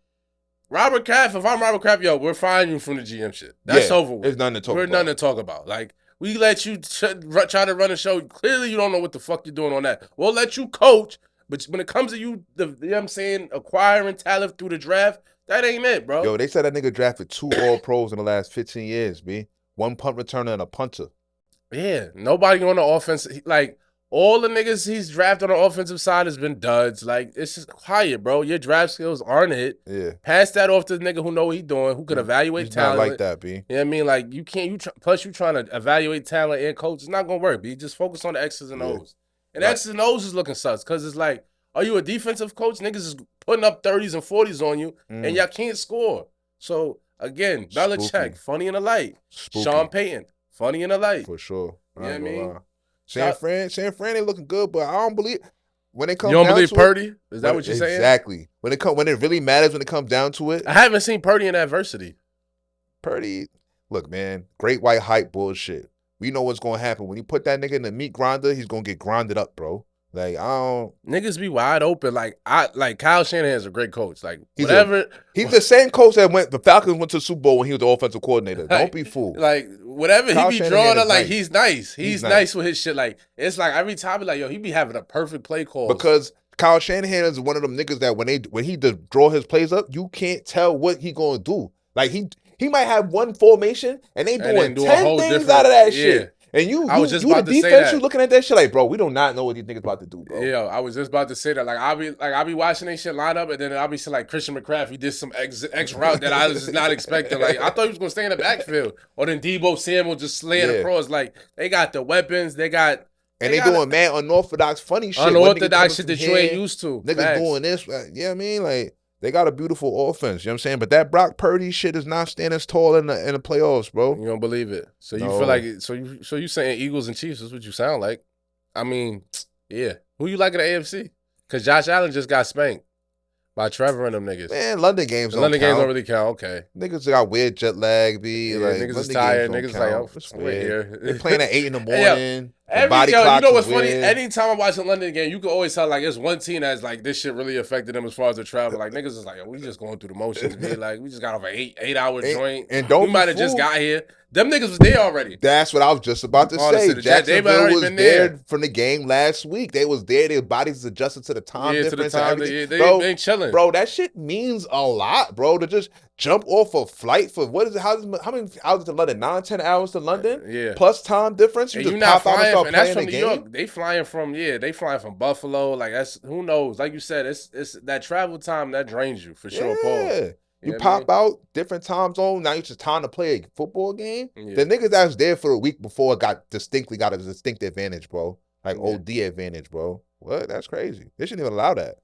Robert Kraft, if I'm Robert Kraft, we're firing you from the GM shit. That's over with. There's nothing to talk about. We're nothing to talk about. Like, we let you try to run a show. Clearly, you don't know what the fuck you're doing on that. We'll let you coach, but when it comes to you know what I'm saying, acquiring talent through the draft, that ain't it, bro. Yo, they said that nigga drafted 2 All-Pros in the last 15 years, B. 1 punt returner and a punter. Yeah, nobody on the offense. Like, all the niggas he's drafted on the offensive side has been duds. Like, it's just quiet, bro. Your draft skills aren't it. Yeah. Pass that off to the nigga who know what he's doing, who can evaluate talent. Not like that, B. You know what I mean? Like, you can't, plus you trying to evaluate talent and coach. It's not going to work, B. Just focus on the X's and O's. And X's and O's is looking sus because it's like, are you a defensive coach? Niggas is putting up 30s and 40s on you, and y'all can't score. So, again, Belichick, funny in the light. Sean Payton, funny in the light. For sure. You know what I mean? San Fran, they looking good, but I don't believe when it comes. You don't down believe to Purdy? It, Is that what you're saying? Exactly. When it really matters, when it comes down to it. I haven't seen Purdy in adversity. Purdy, look, man, great white hype bullshit. We know what's gonna happen when you put that nigga in the meat grinder. He's gonna get grinded up, bro. Like, I don't. Niggas be wide open. Like Kyle Shanahan's a great coach. Like, He's the same coach that the Falcons went to the Super Bowl when he was the offensive coordinator. Like, don't be fooled. Like, whatever Kyle he be Shanahan drawing is up, like, nice. he's nice. He's nice with his shit. Like, it's like every time, like, yo, he be having a perfect play call. Because Kyle Shanahan is one of them niggas that when he draw his plays up, you can't tell what he gonna do. Like, he might have one formation and they doing 10 things out of that shit. And you the defense, you looking at that shit like, bro, we do not know what these niggas about to do, bro. Yeah, I was just about to say that. Like, I'll be watching this shit line up, and then I'll be seeing like Christian McCaffrey, he did some X route that I was just not expecting. Like, I thought he was gonna stay in the backfield, or then Debo Samuel just slaying across. Like, they got the weapons, they doing mad unorthodox funny shit. Unorthodox shit that you ain't used to. Niggas doing this, yeah, I mean, like. They got a beautiful offense, you know what I'm saying? But that Brock Purdy shit is not standing as tall in the playoffs, bro. You don't believe it. So you feel like so you saying Eagles and Chiefs is what you sound like. I mean, yeah. Who you like in the AFC? Because Josh Allen just got spanked by Trevor and them niggas. Man, London games don't really count. Okay. Niggas got weird jet lag, B. Yeah, like, niggas is tired. Niggas count. like, oh, it's weird. They playing at 8 in the morning. You know what's funny? Anytime I'm watching a London game, you can always tell like there's one team that's like this shit really affected them as far as the travel. Like niggas is like, we just going through the motions, man. Like we just got off an 8-hour joint. And don't we might have just got here. Them niggas was there already. That's what I was just about to say. Jacksonville was there from the game last week. They was there. Their bodies adjusted to the time difference. To the time. They been chilling. Bro, that shit means a lot, bro. To just jump off a flight for what is it? How many hours to London? 9-10 hours to London? Yeah. Plus time difference. You just pop out and start playing the game. New York. They flying from Buffalo. Like that's who knows. Like you said, it's that travel time that drains you for sure. Paul. You pop out different time zone. Now it's just time to play a football game. The niggas that was there for a week before got a distinct advantage, bro. Like OD advantage, bro. What? That's crazy. They shouldn't even allow that.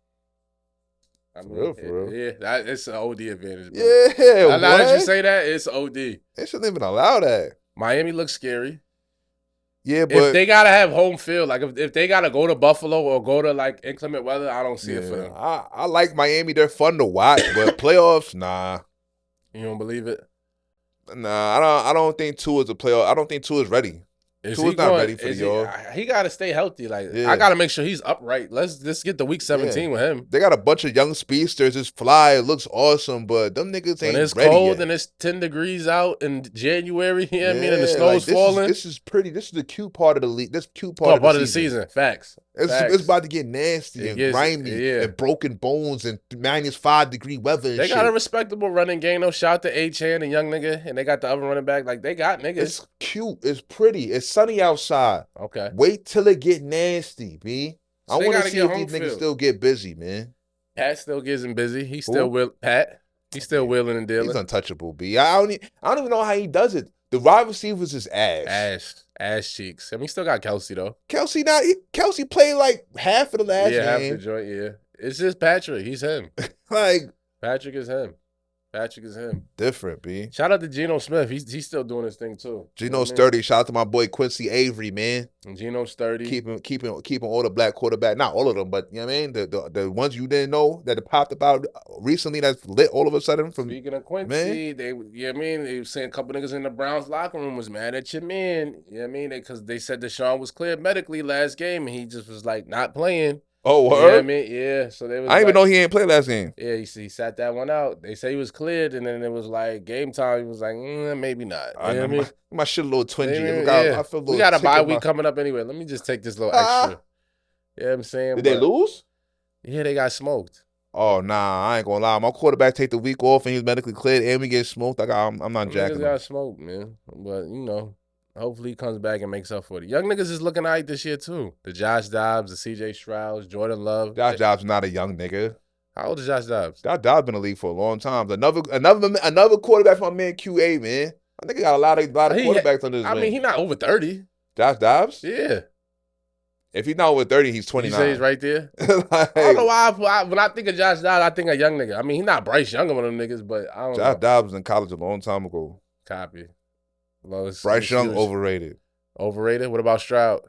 I mean, for real. Yeah, it's an OD advantage. Bro. Yeah, now that you say that, it's OD. They shouldn't even allow that. Miami looks scary. Yeah, but if they gotta have home field, like if they gotta go to Buffalo or go to like inclement weather, I don't see it for them. I like Miami. They're fun to watch, but playoffs, nah. You don't believe it? Nah, I don't think Tua is a playoff. I don't think Tua is ready. Is Tua's he not going? ready for the Euro. He got to stay healthy. Like I Yeah. got to make sure he's upright. Let's get the week 17 with him. They got a bunch of young speedsters. It's fly. It looks awesome, but them niggas When ain't it's ready cold yet. and it's 10 degrees out in January, you know what I mean, and the Yeah, snow's falling. This is pretty. This is the cute part of the league. This cute Oh, part of the season. Facts. It's about to get nasty and grimy and broken bones and -5 degree weather and They shit. got a respectable running game, though. Shout out to H-Chan and young nigga, and they got the other running back. Like, they got niggas. It's cute. It's pretty. It's sunny outside. Okay. Wait till it get nasty, B. So I want to see if these niggas still get busy, man. Pat still gets him busy. He's still Pat. He's still wheeling and dealing. He's untouchable, B. I don't even know how he does it. The wide receivers is ass. Ass cheeks. I mean, he still got Kelsey, though. Kelsey played like half of the last game. Half the joint, yeah. It's just Patrick. He's him. Like Patrick is him. Patrick is him. Different, B. Shout out to Geno Smith. He's still doing his thing too. Geno's sturdy. Shout out to my boy Quincy Avery, man. And Geno's sturdy. Keeping all the black quarterback. Not all of them, but you know what I mean? The ones you didn't know that popped about recently that's lit all of a sudden from. Speaking of Quincy, man. They were saying a couple niggas in the Browns locker room was mad at your man. You know what I mean? Because they said Deshaun was cleared medically last game and he just was like not playing. Oh, word? You know what I mean? Yeah. So they was I didn't even know he ain't played last game. Yeah, he sat that one out. They say he was cleared, and then it was like game time. He was like, maybe not. You know what I mean? My shit a little twingy. I feel we got a bye week coming up anyway. Let me just take this little extra. You know what I'm saying? Did they lose? Yeah, they got smoked. Oh, nah, I ain't gonna lie. My quarterback take the week off, and he's medically cleared, and we get smoked. I'm not jacking him. Got smoked, man. But, hopefully he comes back and makes up for it. Young niggas is looking all right this year, too. The Josh Dobbs, the C.J. Strouds, Jordan Love. Josh Dobbs not a young nigga. How old is Josh Dobbs? Josh Dobbs been in the league for a long time. Another quarterback for my man QA, man. I think he got a lot of quarterbacks under his wing. I mean, he not over 30. Josh Dobbs? Yeah. If he's not over 30, he's 29. You say he's right there? Like, I don't know why. When I think of Josh Dobbs, I think of young nigga. I mean, he's not Bryce Young, one of them niggas, but I don't know. Josh Dobbs was in college a long time ago. Copy. Bryce Young, overrated. Overrated? What about Stroud?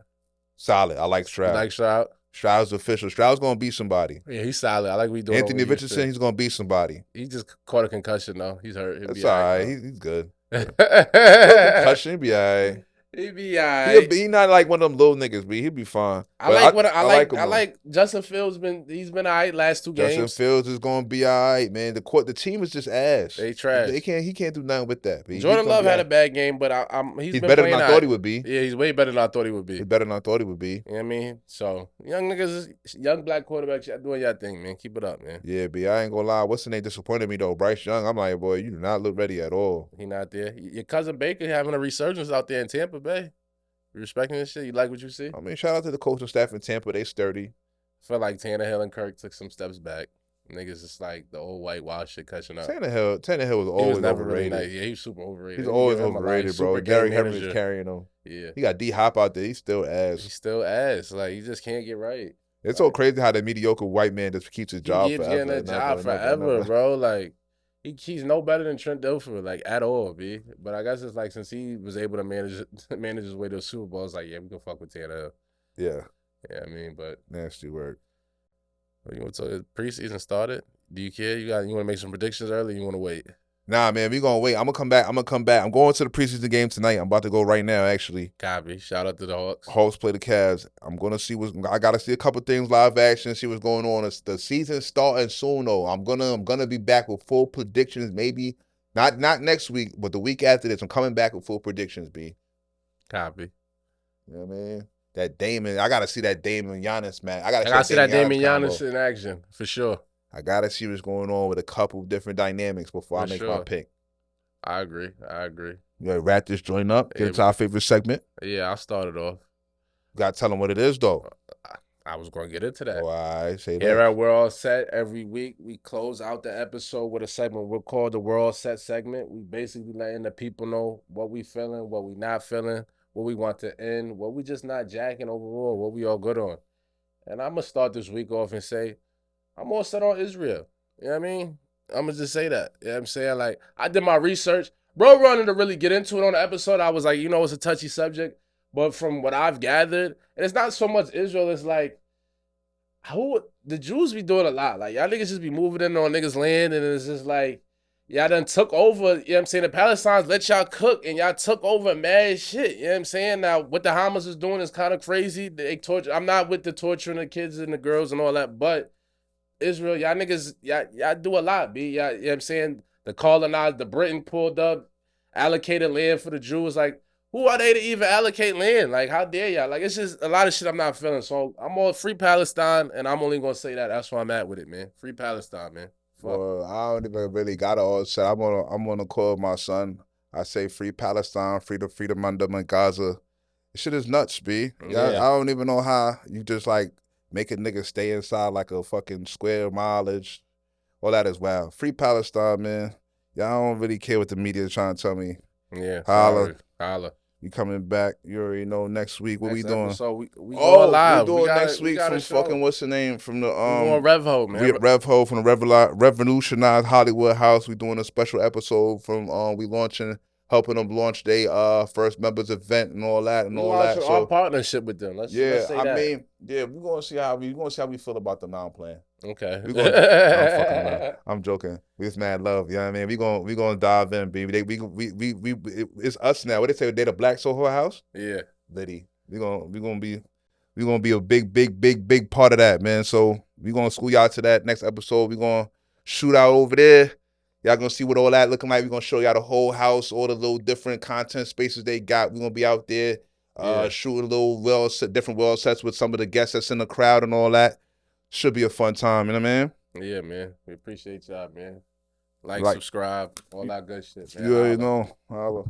Solid. I like Stroud. You like Stroud? Stroud's official. Stroud's going to beat somebody. Yeah, he's solid. I like what he's doing. Anthony Richardson, he's going to beat somebody. He just caught a concussion, though. He's hurt. That's all right. He's good. Concussion, he'll be all right. He be all right. He not like one of them little niggas, but he'll be fine. I like Justin Fields. He's been all right last 2 games. Justin Fields is gonna be all right, man. The team is just ass. They trash. He can't do nothing with that. Jordan Love had a bad game, but he's been better than I thought he would be. Yeah, he's way better than I thought he would be. He's better than I thought he would be. You know what I mean? So young niggas, young black quarterbacks, y'all doing y'all thing, man. Keep it up, man. Yeah, B. I ain't gonna lie. What's the name disappointed me though? Bryce Young. I'm like, boy, you do not look ready at all. He not there. Your cousin Baker having a resurgence out there in Tampa Bay. You respecting this shit? You like what you see? I mean, shout out to the coaching staff in Tampa. They sturdy. I feel like Tannehill and Kirk took some steps back. Niggas just like the old white wild shit catching up. Tannehill was always overrated. Really nice. Yeah, he was super overrated. He's always overrated, bro. Gary Herman is carrying him. Yeah. He got D-Hop out there. He's still ass. He's still ass. Like, you just can't get right. It's so crazy how the mediocre white man just keeps his job forever. He's getting a job forever, bro. Like, he's no better than Trent Dilfer, like, at all, B. But I guess it's like since he was able to manage his way to a Super Bowl, it's like, yeah, we can fuck with Tannehill. Yeah. Yeah, I mean, but nasty work. You want to preseason started? Do you care? You want to make some predictions early? Or you want to wait? Nah, man, we gonna wait. I'm gonna come back. I'm going to the preseason game tonight. I'm about to go right now, actually. Copy. Shout out to the Hawks. Hawks play the Cavs. I'm gonna see I gotta see a couple things live action, see what's going on. The season's starting soon though. I'm gonna be back with full predictions. Maybe not next week, but the week after this. I'm coming back with full predictions, B. Copy. You know what I mean? That Damon, I gotta see that Damon Giannis, man. I gotta see that Damon Giannis in action for sure. I gotta see what's going on with a couple different dynamics before I make my pick. I agree. You gotta wrap this joint up. Get into our favorite segment. Yeah, I'll start it off. You gotta tell them what it is, though. I was gonna get into that. Oh, I say that. Here at We're All Set, every week we close out the episode with a segment we'll call the We're All Set segment. We basically letting the people know what we feeling, what we not feeling, what we want to end, what we just not jacking overall, what we all good on. And I'm gonna start this week off and say, I'm all set on Israel. You know what I mean? I'm going to just say that. You know what I'm saying? Like, I did my research. Bro wanted to really get into it on the episode. I was like, it's a touchy subject. But from what I've gathered, and it's not so much Israel, it's like, the Jews be doing a lot. Like, y'all niggas just be moving in on niggas' land, and it's just like, y'all done took over, you know what I'm saying? The Palestinians let y'all cook and y'all took over mad shit, you know what I'm saying? Now, what the Hamas is doing is kind of crazy. They torture. I'm not with the torturing the kids and the girls and all that, but Israel, y'all niggas, y'all do a lot, B. Y'all, you know what I'm saying? The colonized, the Britain pulled up, allocated land for the Jews. Like, who are they to even allocate land? Like, how dare y'all? Like, it's just a lot of shit I'm not feeling. So I'm all free Palestine, and I'm only gonna say that. That's where I'm at with it, man. Free Palestine, man. Fuck. Well, I don't even really got it all set. I'm gonna call my son. I say free Palestine, free the freedom under Gaza. This shit is nuts, B. Yeah, Yeah. I don't even know how you just like make a nigga stay inside like a fucking square mileage. All that is wild. Free Palestine, man. Y'all don't really care what the media is trying to tell me. Yeah. Holla. Sorry. Holla. You coming back. You already know next week. What we doing? So we go live. We doing gotta, next week from fucking what's the name? From the We going Revo, man. Revo from the Revolutionized Hollywood House. We doing a special episode from we launching, helping them launch their first members event and all that and We all that. launching So our partnership with them. Let's say I that. mean, yeah, we're gonna see how we feel about the non-plan. Okay. We gonna I'm fucking around. I'm joking. We just mad love, you know what I mean? We gonna dive in, baby. It's us now. What they say, they the Black Soho House? Yeah. Liddy. We gonna be a big part of that, man. So we gonna school y'all to that next episode. We gonna shoot out over there. Y'all gonna see what all that looking like. We gonna show y'all the whole house, all the little different content spaces they got. We gonna be out there shooting little different well sets with some of the guests that's in the crowd and all that. Should be a fun time, you know what I mean? Yeah, man. We appreciate y'all, man. Like, subscribe, all that good shit, man. You already know. Holla.